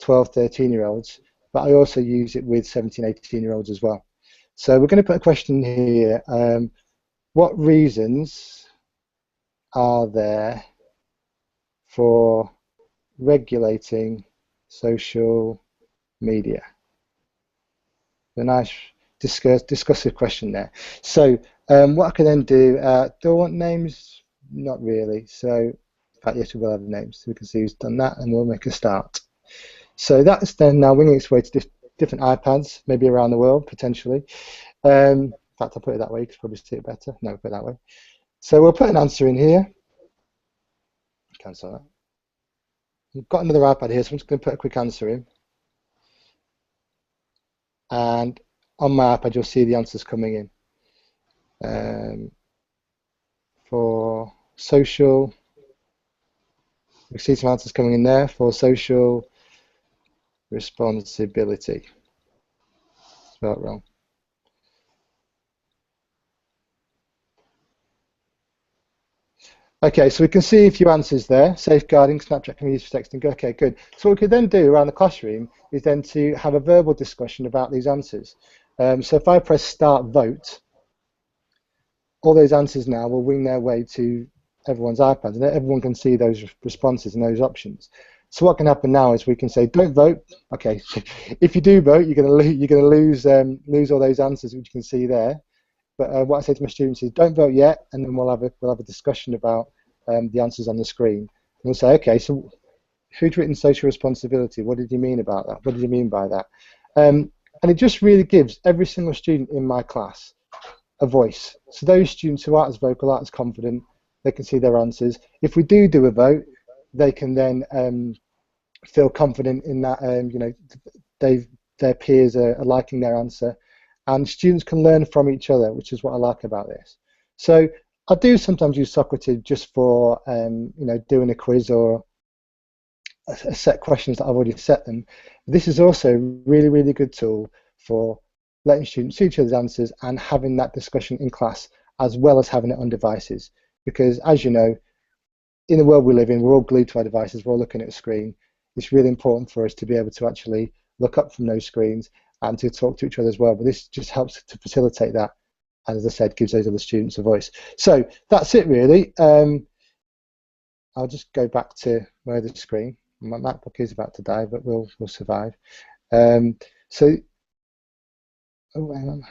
12, 13-year-olds, but I also use it with 17, 18-year-olds as well. So we're going to put a question here. What reasons are there for regulating social media? A nice discussive question there. So what I can then do, do I want names? Not really. So in fact, yes, we will have names. So we can see who's done that, and we'll make a start. So that's then now winging its way to different iPads, maybe around the world, potentially. In fact, I'll put it that way, you could probably see it better. No, put it that way. So we'll put an answer in here. Cancel that. We've got another iPad here, so I'm just going to put a quick answer in. And on my iPad, you'll see the answers coming in. For social, you see some answers coming in there for social responsibility. Spelled wrong. Okay, so we can see a few answers there. Safeguarding, Snapchat can be used for texting. Okay, good. So what we could then do around the classroom is then to have a verbal discussion about these answers. So if I press start vote, all those answers now will wing their way to everyone's iPads, and everyone can see those responses and those options. So what can happen now is we can say, don't vote. Okay, if you do vote, you're going to lose all those answers which you can see there. But what I say to my students is, don't vote yet, and then we'll have a discussion about the answers on the screen. And we'll say, okay, so who'd written social responsibility? What did you mean about that? What did you mean by that? And it just really gives every single student in my class a voice. So those students who aren't as vocal, aren't as confident, they can see their answers. If we do a vote, they can then feel confident in that their peers are liking their answer. And students can learn from each other, which is what I like about this. So I do sometimes use Socrative just for doing a quiz or a set questions that I've already set them. This is also a really, really good tool for letting students see each other's answers and having that discussion in class as well as having it on devices. Because as you know, in the world we live in, we're all glued to our devices, we're all looking at a screen. It's really important for us to be able to actually look up from those screens and to talk to each other as well. But this just helps to facilitate that, and as I said, gives those other students a voice. So that's it really. I'll just go back to where the screen. My MacBook is about to die, but we'll survive. Oh, hang on.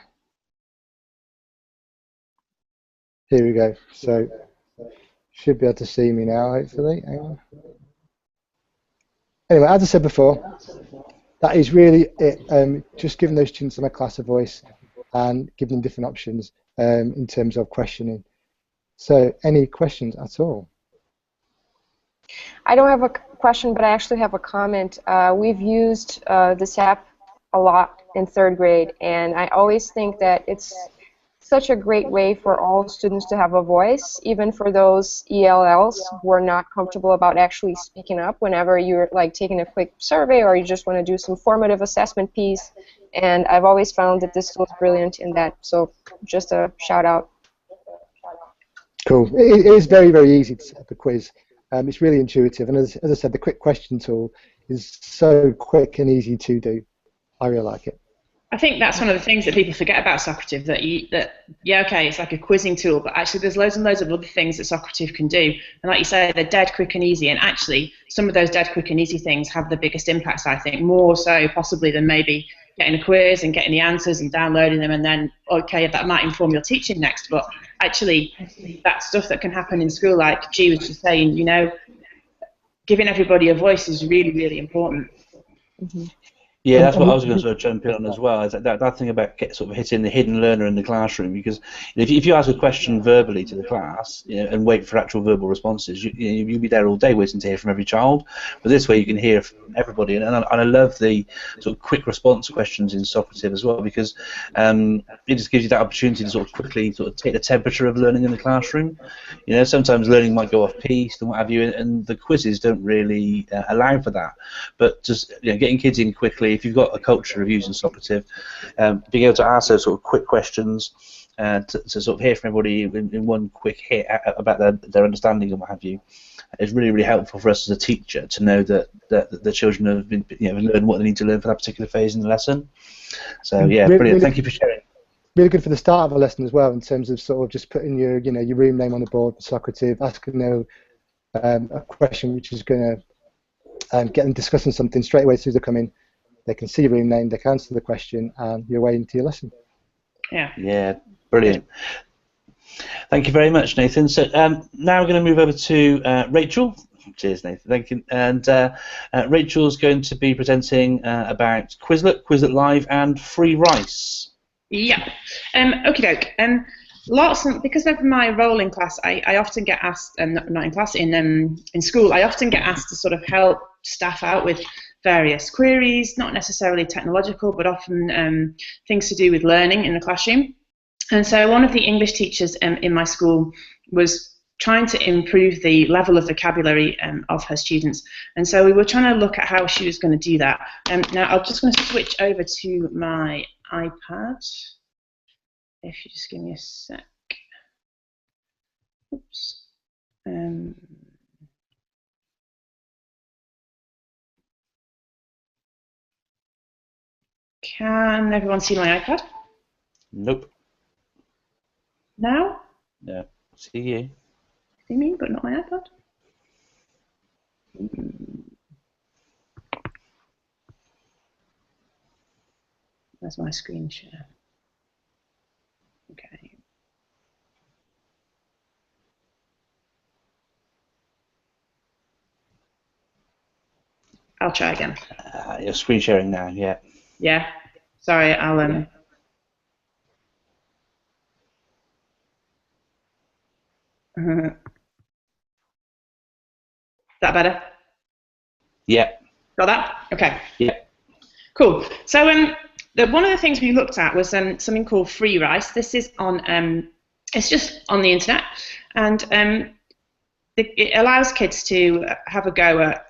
Here we go. So should be able to see me now, hopefully. Hang on. Anyway, as I said before, that is really it. Just giving those students in my class a voice and giving them different options in terms of questioning. So, any questions at all? I don't have a question, but I actually have a comment. We've used this app a lot in 3rd grade, and I always think that it's such a great way for all students to have a voice, even for those ELLs who are not comfortable about actually speaking up whenever you're like taking a quick survey or you just want to do some formative assessment piece. And I've always found that this tool is brilliant in that. So just a shout out. Cool. It is very, very easy to set up a quiz. It's really intuitive, and as I said, the quick question tool is so quick and easy to do. I really like it. I think that's one of the things that people forget about Socrative, yeah, okay, it's like a quizzing tool, but actually there's loads and loads of other things that Socrative can do. And like you say, they're dead quick and easy, and actually some of those dead quick and easy things have the biggest impacts, I think, more so possibly than maybe getting a quiz and getting the answers and downloading them, and then, okay, that might inform your teaching next, but actually that stuff that can happen in school, like G was just saying, giving everybody a voice is really, really important. Mm-hmm. Yeah, that's what I was going to sort of jump in on as well. Is that thing about sort of hitting the hidden learner in the classroom, because if you ask a question verbally to the class, and wait for actual verbal responses, you'll be there all day waiting to hear from every child. But this way, you can hear from everybody, and I love the sort of quick response questions in Socrative as well, because it just gives you that opportunity to sort of quickly sort of take the temperature of learning in the classroom. Sometimes learning might go off piste and what have you, and the quizzes don't really allow for that. But just getting kids in quickly. If you've got a culture of using Socrative, being able to ask those sort of quick questions to sort of hear from everybody in one quick hit about their understanding and what have you, is really, really helpful for us as a teacher to know that the children have been learned what they need to learn for that particular phase in the lesson. So yeah, brilliant. Really, thank you for sharing. Really good for the start of a lesson as well, in terms of sort of just putting your your room name on the board for Socrative, asking a question which is going to get them discussing something straight away as soon as they come in. They can see your room name, they can answer the question, and you're away into your lesson. Yeah, brilliant. Thank you very much, Nathan. So now we're going to move over to Rachel. Cheers, Nathan. Thank you. And Rachel's going to be presenting about Quizlet, Quizlet Live, and free rice. Yeah. Okie doke. Because of my role in class, I often get asked, not in class, in school, I often get asked to sort of help staff out with various queries, not necessarily technological, but often things to do with learning in the classroom. And so one of the English teachers in my school was trying to improve the level of vocabulary of her students. And so we were trying to look at how she was going to do that. Now I'm just going to switch over to my iPad. If you just give me a sec. Oops. Can everyone see my iPad? Nope. Now? No. See you. See me, but not my iPad? There's my screen share. Okay. I'll try again. You're screen sharing now, yeah. Yeah. Sorry, I'll Is that better? Yeah. Got that? Okay. Yeah. Cool. So one of the things we looked at was something called free rice. This is on it's just on the internet, and it allows kids to have a go at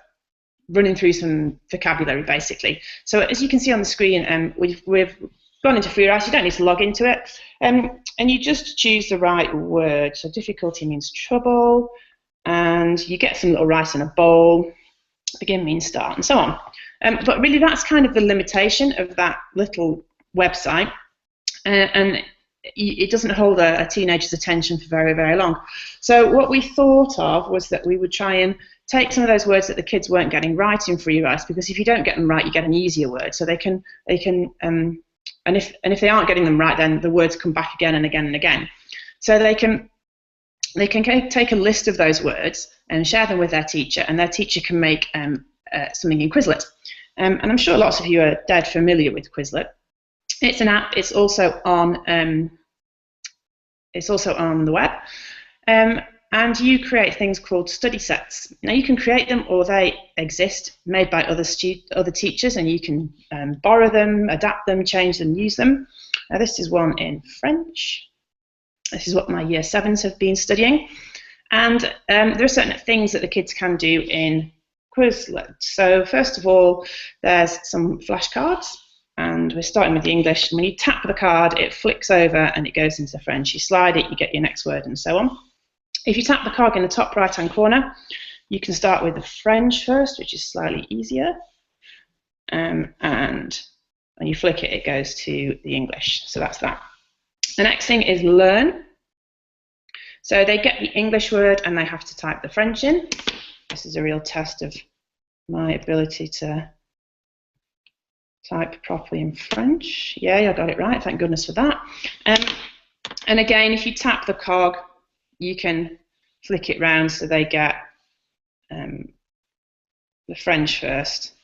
running through some vocabulary, basically. So as you can see on the screen, we've gone into free rice. You don't need to log into it, and you just choose the right word. So difficulty means trouble, and you get some little rice in a bowl. Begin means start, and so on. But really, that's kind of the limitation of that little website, and it doesn't hold a teenager's attention for very, very long. So what we thought of was that we would try and take some of those words that the kids weren't getting right in free rice, because if you don't get them right, you get an easier word. So they can and if they aren't getting them right, then the words come back again and again and again. So they can take a list of those words and share them with their teacher, and their teacher can make something in Quizlet. And I'm sure lots of you are dead familiar with Quizlet. It's an app. It's also on the web, and you create things called study sets. Now you can create them, or they exist, made by other teachers, and you can borrow them, adapt them, change them, use them. Now this is one in French. This is what my Year 7s have been studying, and there are certain things that the kids can do in Quizlet. So first of all, there's some flashcards. And we're starting with the English. When you tap the card, it flicks over and it goes into French. You slide it, you get your next word, and so on. If you tap the card in the top right-hand corner, you can start with the French first, which is slightly easier. And when you flick it, it goes to the English. So that's that. The next thing is learn. So they get the English word and they have to type the French in. This is a real test of my ability to type properly in French. Yeah, I got it right. Thank goodness for that. And again, if you tap the cog, you can flick it round so they get the French first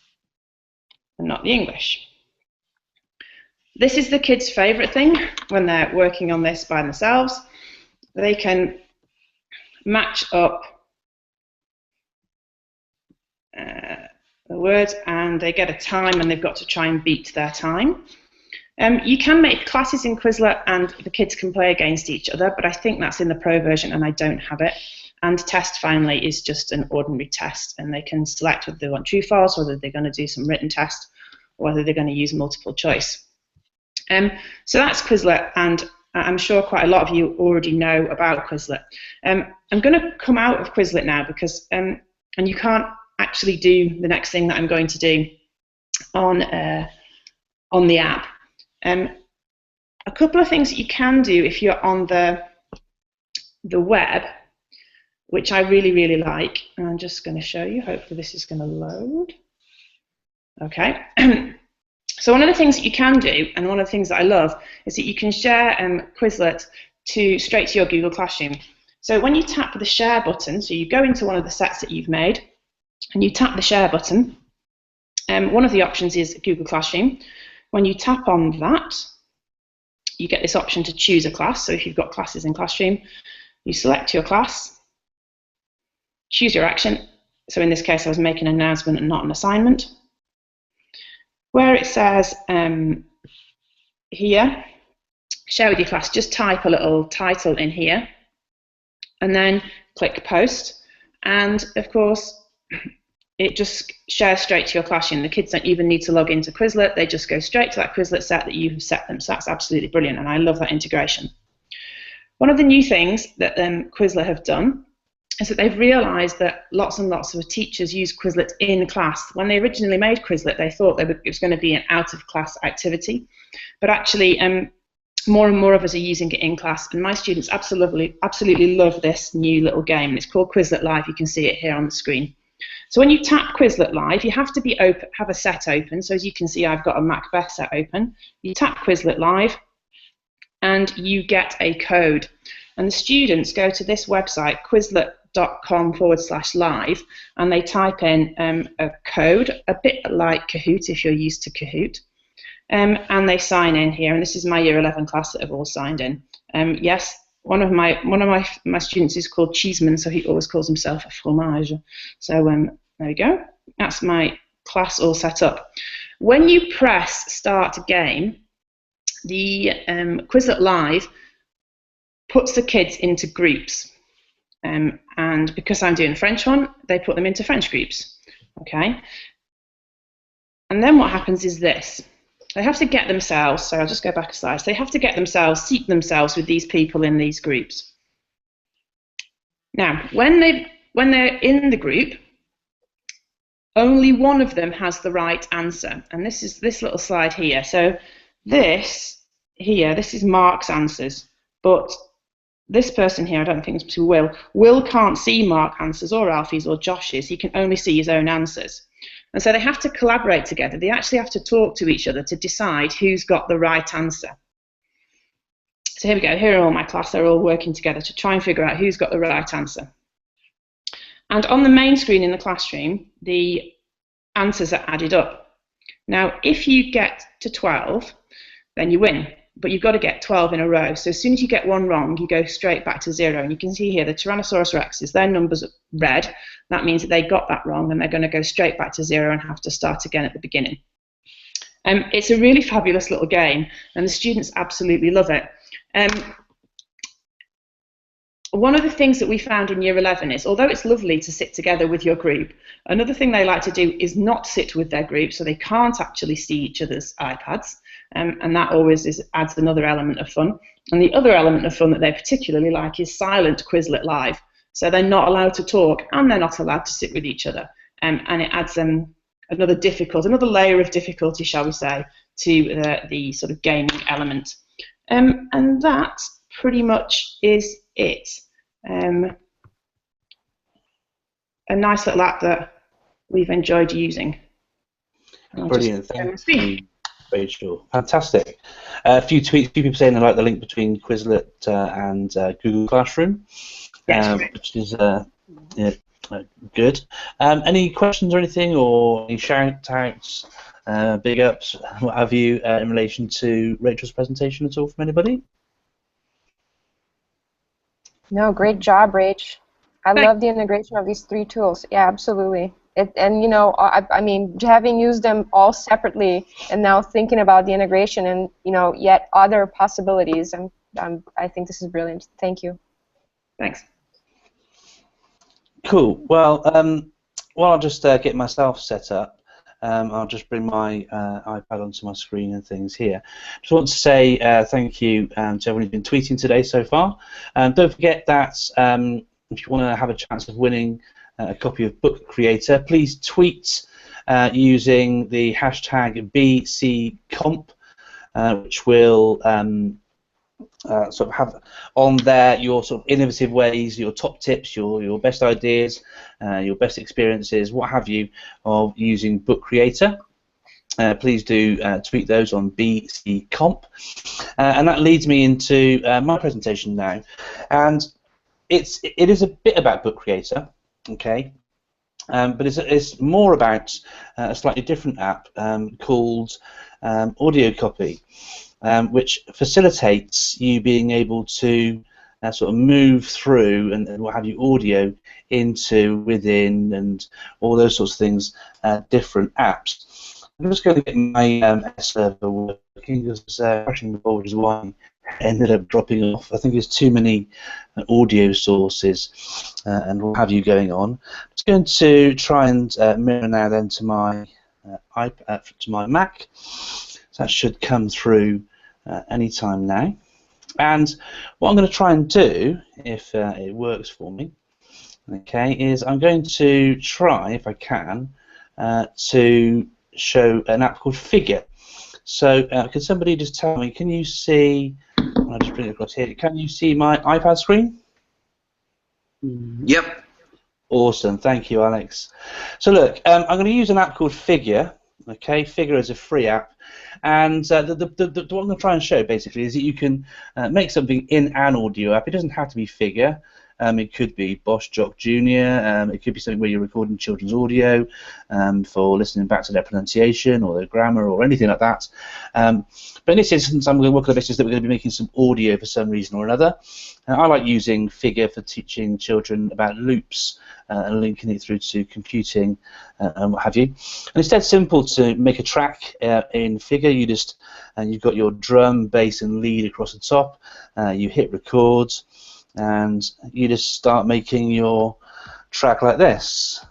and not the English. This is the kids' favourite thing when they're working on this by themselves. They can match up the words, and they get a time, and they've got to try and beat their time. You can make classes in Quizlet, and the kids can play against each other, but I think that's in the pro version, and I don't have it. And test, finally, is just an ordinary test, and they can select whether they want true, false, whether they're going to do some written test, or whether they're going to use multiple choice. So that's Quizlet, and I'm sure quite a lot of you already know about Quizlet. I'm going to come out of Quizlet now because, and you can't actually do the next thing that I'm going to do on the app. A couple of things that you can do if you're on the web, which I really, really like. And I'm just going to show you. Hopefully this is going to load. Okay. So one of the things that you can do, and one of the things that I love, is that you can share Quizlet straight to your Google Classroom. So when you tap the share button, so you go into one of the sets that you've made, and you tap the share button, one of the options is Google Classroom. When you tap on that, you get this option to choose a class. So if you've got classes in Classroom, you select your class, choose your action. So in this case, I was making an announcement and not an assignment. Where it says here, share with your class, just type a little title in here, and then click post. And of course, it just shares straight to your Classroom. The kids don't even need to log into Quizlet. They just go straight to that Quizlet set that you've set them. So that's absolutely brilliant, and I love that integration. One of the new things that Quizlet have done is that they've realised that lots and lots of teachers use Quizlet in class. When they originally made Quizlet, they thought it was going to be an out-of-class activity, but actually more and more of us are using it in class, and my students absolutely love this new little game, and it's called Quizlet Live. You can see it here on the screen. So when you tap Quizlet Live, you have to have a set open. So as you can see, I've got a Macbeth set open. You tap Quizlet Live, and you get a code. And the students go to this website, quizlet.com/live, and they type in a code, a bit like Kahoot if you're used to Kahoot. And they sign in here, and this is my Year 11 class that have all signed in. Yes, one of my students is called Cheeseman, so he always calls himself a fromage. So there we go. That's my class all set up. When you press Start Game, the Quizlet Live puts the kids into groups, and because I'm doing a French one, they put them into French groups. Okay. And then what happens is this. They have to get themselves, so I'll just go back a slide. So they have to get themselves, seat themselves with these people in these groups. Now, when they're in the group, only one of them has the right answer. And this is this little slide here. So this is Mark's answers. But this person here, I don't think it's Will. Will can't see Mark's answers or Alfie's or Josh's. He can only see his own answers. And so they have to collaborate together. They actually have to talk to each other to decide who's got the right answer. So here we go. Here are all my class. They're all working together to try and figure out who's got the right answer. And on the main screen in the classroom, the answers are added up. Now, if you get to 12, then you win. But you've got to get 12 in a row. So as soon as you get one wrong, you go straight back to 0. And you can see here the Tyrannosaurus Rexes, their numbers are red. That means that they got that wrong, and they're going to go straight back to 0 and have to start again at the beginning. It's a really fabulous little game, and the students absolutely love it. One of the things that we found in Year 11 is, although it's lovely to sit together with your group, another thing they like to do is not sit with their group, so they can't actually see each other's iPads. And that always adds another element of fun. And the other element of fun that they particularly like is silent Quizlet Live. So they're not allowed to talk, and they're not allowed to sit with each other. And it adds another layer of difficulty, shall we say, to the sort of gaming element. And that pretty much is it. A nice little app that we've enjoyed using. Brilliant, thank you, Rachel. Fantastic. A few tweets, a few people saying they like the link between Quizlet and Google Classroom, which is good. Any questions or anything, or any shout-outs, big ups, what have you, in relation to Rachel's presentation at all from anybody? No, great job, Rach. I love the integration of these 3 tools. Yeah, absolutely. And you know, I mean, having used them all separately, and now thinking about the integration and yet other possibilities, I think this is brilliant. Thank you. Thanks. Cool. Well, I'll just get myself set up. I'll just bring my iPad onto my screen and things here. Just want to say thank you to everyone who's been tweeting today so far. Don't forget that if you want to have a chance of winning a copy of Book Creator, please tweet using the hashtag BCComp, which will sort of have on there your sort of innovative ways, your top tips, your best ideas, your best experiences, what have you, of using Book Creator. Please do tweet those on BCComp. And that leads me into my presentation now. And it is a bit about Book Creator, okay, but it's more about a slightly different app called Audio Copy, which facilitates you being able to sort of move through and what have you, audio into, within, and all those sorts of things, different apps. I'm just going to get my server working because crashing the board is why ended up dropping off. I think there's too many audio sources and what have you going on. I'm just going to try and mirror now then to my to my Mac. So that should come through any time now. And what I'm going to try and do, if it works for me, okay, is I'm going to try, if I can, to show an app called Figure. So can somebody just tell me, can you see, I'll just bring it across here, can you see my iPad screen? Yep. Awesome, thank you, Alex. So look, I'm going to use an app called Figure. Okay, Figure is a free app, and what I'm going to try and show basically is that you can make something in an audio app. It doesn't have to be Figure. It could be Bosch Jock Jr. It could be something where you're recording children's audio for listening back to their pronunciation or their grammar or anything like that. But in this instance, I'm going to work on the basis that we're going to be making some audio for some reason or another. I like using Figure for teaching children about loops and linking it through to computing and what have you. And it's dead simple to make a track in Figure. You just you've got your drum, bass, and lead across the top. You hit record, and you just start making your track like this.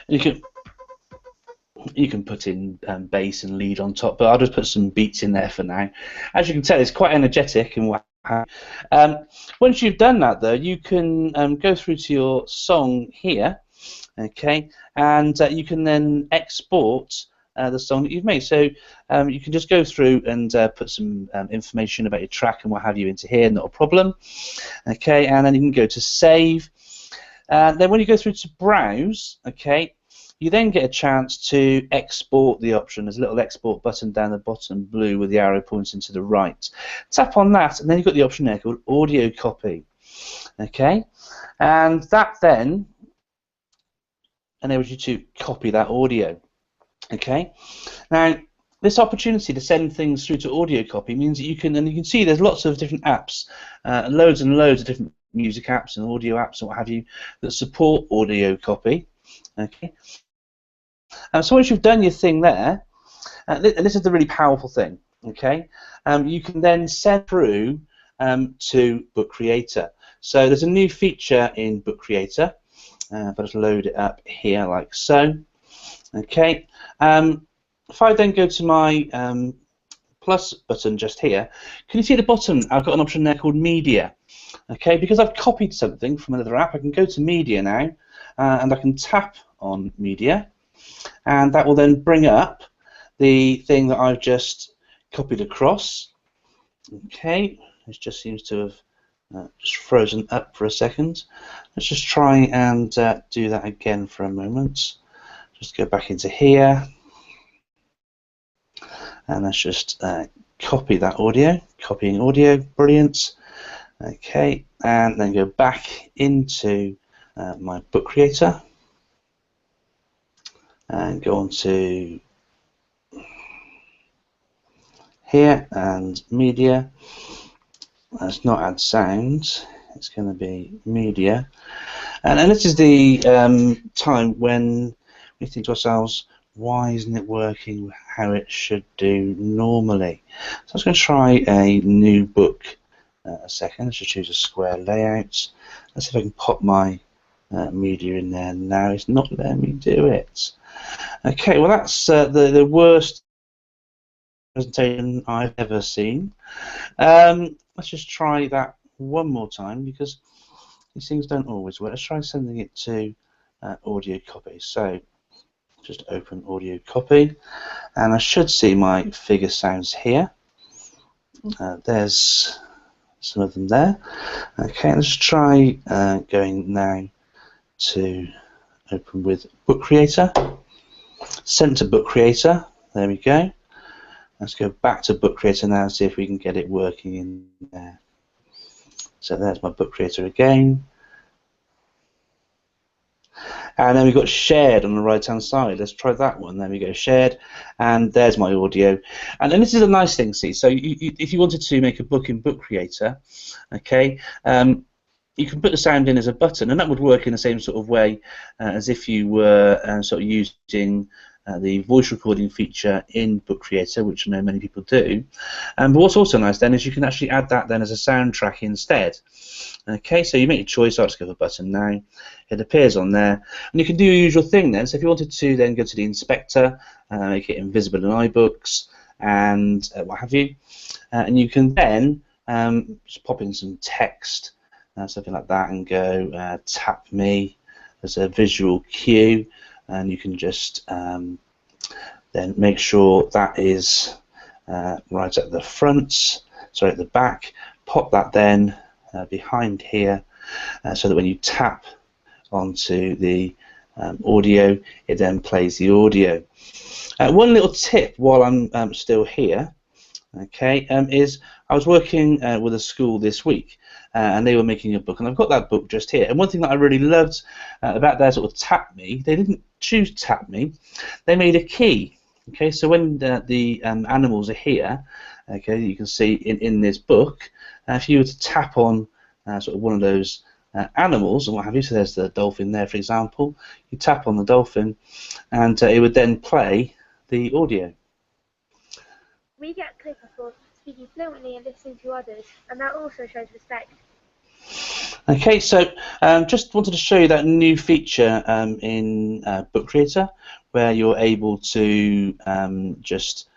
You can put in bass and lead on top, but I'll just put some beats in there for now. As you can tell, it's quite energetic and what have you. Once you've done that, though, you can go through to your song here, okay, and you can then export the song that you've made. So you can just go through and put some information about your track and what have you into here, not a problem. Okay, and then you can go to save. Then when you go through to browse, okay, you then get a chance to export the option. There's a little export button down the bottom, blue, with the arrow pointing to the right. Tap on that, and then you've got the option there called audio copy. Okay, and that then enables you to copy that audio. Okay, now this opportunity to send things through to audio copy means that you can see there's lots of different apps, loads and loads of different music apps and audio apps and what have you that support audio copy. Okay. So once you've done your thing there, and this is the really powerful thing, okay, you can then send through to Book Creator. So there's a new feature in Book Creator. If I just load it up here like so, okay. If I then go to my plus button just here, can you see at the bottom I've got an option there called Media? Okay, because I've copied something from another app, I can go to Media now, and I can tap on Media, and that will then bring up the thing that I've just copied across. Okay, it just seems to have just frozen up for a second. Let's just try and do that again for a moment. Just go back into here, and let's just copy that audio. Copying audio, brilliant. Okay, and then go back into my Book Creator and go on to here and Media. Let's not add sound, it's going to be Media, and this is the time when we think to ourselves, why isn't it working how it should do normally? So I was going to try a new book a second. Let's just choose a square layout. Let's see if I can pop my media in there now. It's not letting me do it. Okay, well that's the worst presentation I've ever seen. Let's just try that one more time because these things don't always work. Let's try sending it to audio copy. So just open audio copy, and I should see my figure sounds here. There's some of them there. Okay, let's try going now to open with Book Creator. Send to Book Creator. There we go. Let's go back to Book Creator now and see if we can get it working in there. So there's my Book Creator again. And then we've got shared on the right hand side. Let's try that one. There we go, shared, and there's my audio. And then this is a nice thing, see. So if you wanted to make a book in Book Creator, okay, you can put the sound in as a button, and that would work in the same sort of way as if you were sort of using the voice recording feature in Book Creator, which I know many people do. But what's also nice then is you can actually add that then as a soundtrack instead. Okay, so you make your choice. I'll just give a button now. It appears on there, and you can do your usual thing then. So if you wanted to then go to the inspector, make it invisible in iBooks, and what have you, and you can then just pop in some text, something like that, and go tap me as a visual cue, and you can just then make sure that is right at the front, sorry, at the back. Pop that then behind here, so that when you tap onto the audio, it then plays the audio. One little tip while I'm still here, okay, is I was working with a school this week, and they were making a book, and I've got that book just here. And one thing that I really loved about their sort of Tap Me, they didn't choose Tap Me, they made a key. Okay, so when the animals are here, okay, you can see in this book, if you were to tap on sort of one of those animals and what have you, so there's the dolphin there, for example, you tap on the dolphin, and it would then play the audio. We get Clipper for speaking fluently and listening to others, and that also shows respect. Okay, so just wanted to show you that new feature in Book Creator, where you're able to just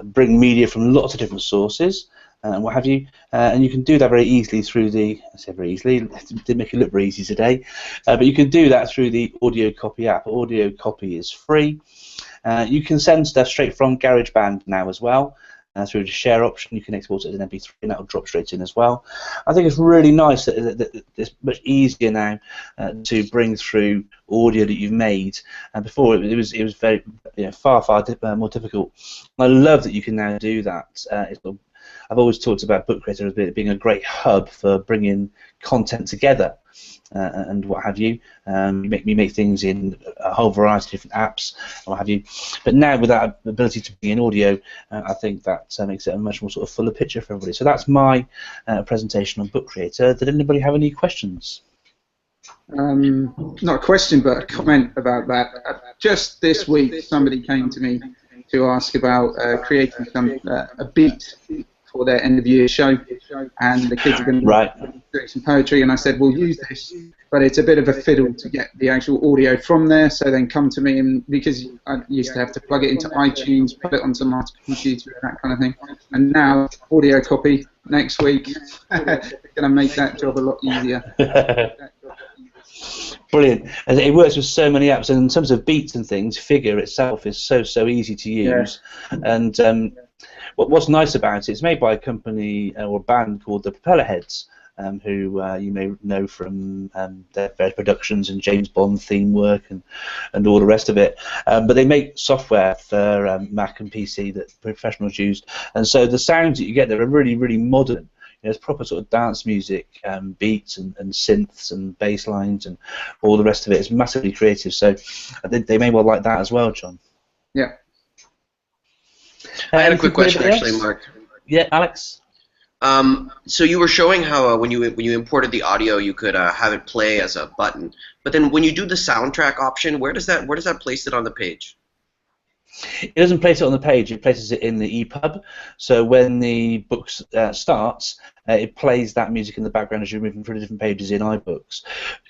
bring media from lots of different sources and what have you, and you can do that very easily through the, I say very easily, it didn't make it look very easy today, but you can do that through the Audio Copy app. Audio Copy is free. You can send stuff straight from GarageBand now as well. Through the share option, you can export it as an MP3, and that will drop straight in as well. I think it's really nice that it's much easier now to bring through audio that you've made. And before it was very far more difficult. And I love that you can now do that. I've always talked about Book Creator as being a great hub for bringing content together. And what have you. You make things in a whole variety of different apps, and what have you. But now with that ability to bring in audio, I think that makes it a much more sort of fuller picture for everybody. So that's my presentation on Book Creator. Did anybody have any questions? Not a question, but a comment about that. Just this week, somebody came to me to ask about creating a beat for their end of year show, and the kids are going to do some poetry, and I said, we'll use this, but it's a bit of a fiddle to get the actual audio from there, so then come to me, and because I used to have to plug it into iTunes, put it onto my computer, that kind of thing, and now Audio Copy next week, going to make that job a lot easier. Brilliant. And it works with so many apps, and in terms of beats and things, Figure itself is so easy to use, and what's nice about it, it's made by a company or a band called the Propeller Heads, who you may know from their various productions and James Bond theme work and all the rest of it. But they make software for Mac and PC that professionals use, and so the sounds that you get there are really modern. There's proper sort of dance music, beats and synths and bass lines and all the rest of it. It's massively creative, so they may well like that as well, John. Yeah. I had a quick question, actually, Mark. Yeah, Alex? So you were showing how when you imported the audio, you could have it play as a button. But then when you do the soundtrack option, where does that place it on the page? It doesn't place it on the page. It places it in the EPUB. So when the book starts, it plays that music in the background as you're moving through the different pages in iBooks.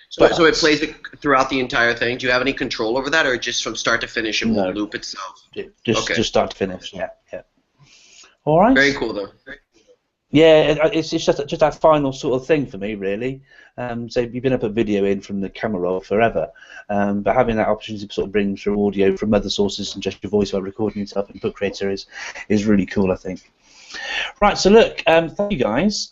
So it plays it throughout the entire thing. Do you have any control over that, or just from start to finish it will loop itself? Just start to finish. Yeah. All right. Very cool, though. Yeah, it's just that final sort of thing for me, really. So you've been able to put video in from the camera roll forever, but having that opportunity to sort of bring through audio from other sources and just your voice while recording yourself in Book Creator is really cool, I think. Right, so look, thank you guys.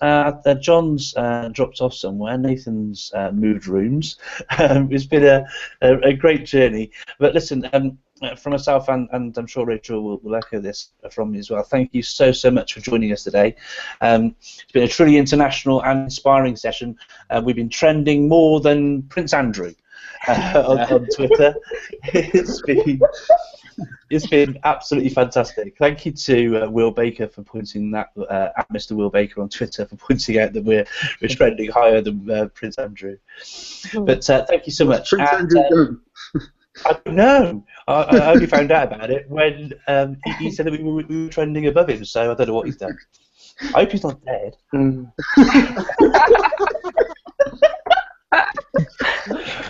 John's dropped off somewhere. Nathan's moved rooms. It's been a great journey. But listen, from myself and I'm sure Rachel will echo this from me as well. Thank you so much for joining us today. It's been a truly international and inspiring session. We've been trending more than Prince Andrew on Twitter. It's been absolutely fantastic. Thank you to Will Baker for pointing that at Mr. Will Baker on Twitter for pointing out that we're trending higher than Prince Andrew. But thank you so much. Prince Andrew I don't know. I only found out about it when he said that we were trending above him, so I don't know what he's done. I hope he's not dead.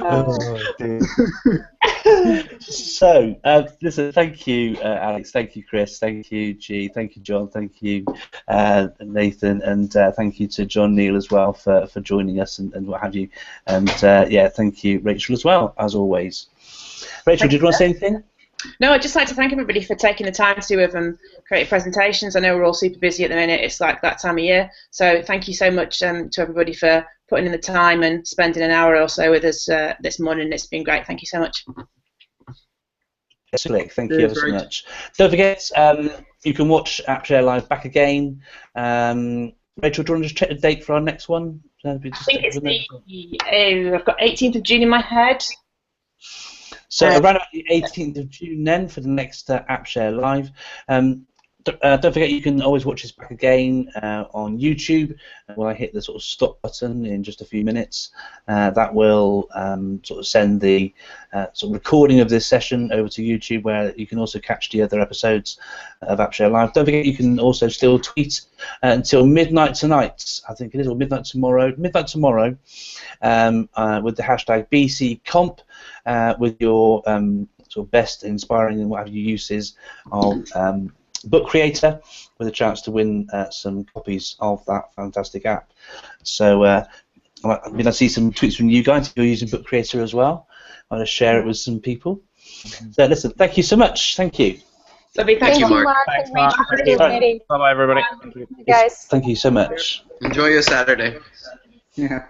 Oh, dear. So, listen, thank you, Alex, thank you, Chris, thank you, G, thank you, John, thank you, Nathan, and thank you to John Neal as well for joining us and what have you. And yeah, thank you, Rachel, as well, as always. Rachel, did you want to say anything? No, I'd just like to thank everybody for taking the time to do creative presentations. I know we're all super busy at the minute. It's like that time of year. So thank you so much to everybody for putting in the time and spending an hour or so with us this morning. It's been great. Thank you so much. Excellent. Thank you ever so much. Don't forget, you can watch AppShare Live back again. Rachel, do you want to just check the date for our next one? I think it's I've got 18th of June in my head. So around about the 18th of June then for the next AppShare Live. Don't forget you can always watch this back again on YouTube. When I hit the sort of stop button in just a few minutes, that will sort of send the sort of recording of this session over to YouTube, where you can also catch the other episodes of AppShare Live. Don't forget you can also still tweet until midnight tonight, I think it is, or midnight tomorrow, with the hashtag BCComp with your sort of best, inspiring, and what have you uses of Book Creator, with a chance to win some copies of that fantastic app. So I see some tweets from you guys. You're using Book Creator as well. I'm going to share it with some people. So listen, thank you so much. Thank you. Lovely. Thank you, Mark. Thanks, Mark. Bye Bye-bye, everybody. guys. Thank you so much. Enjoy your Saturday. Yeah.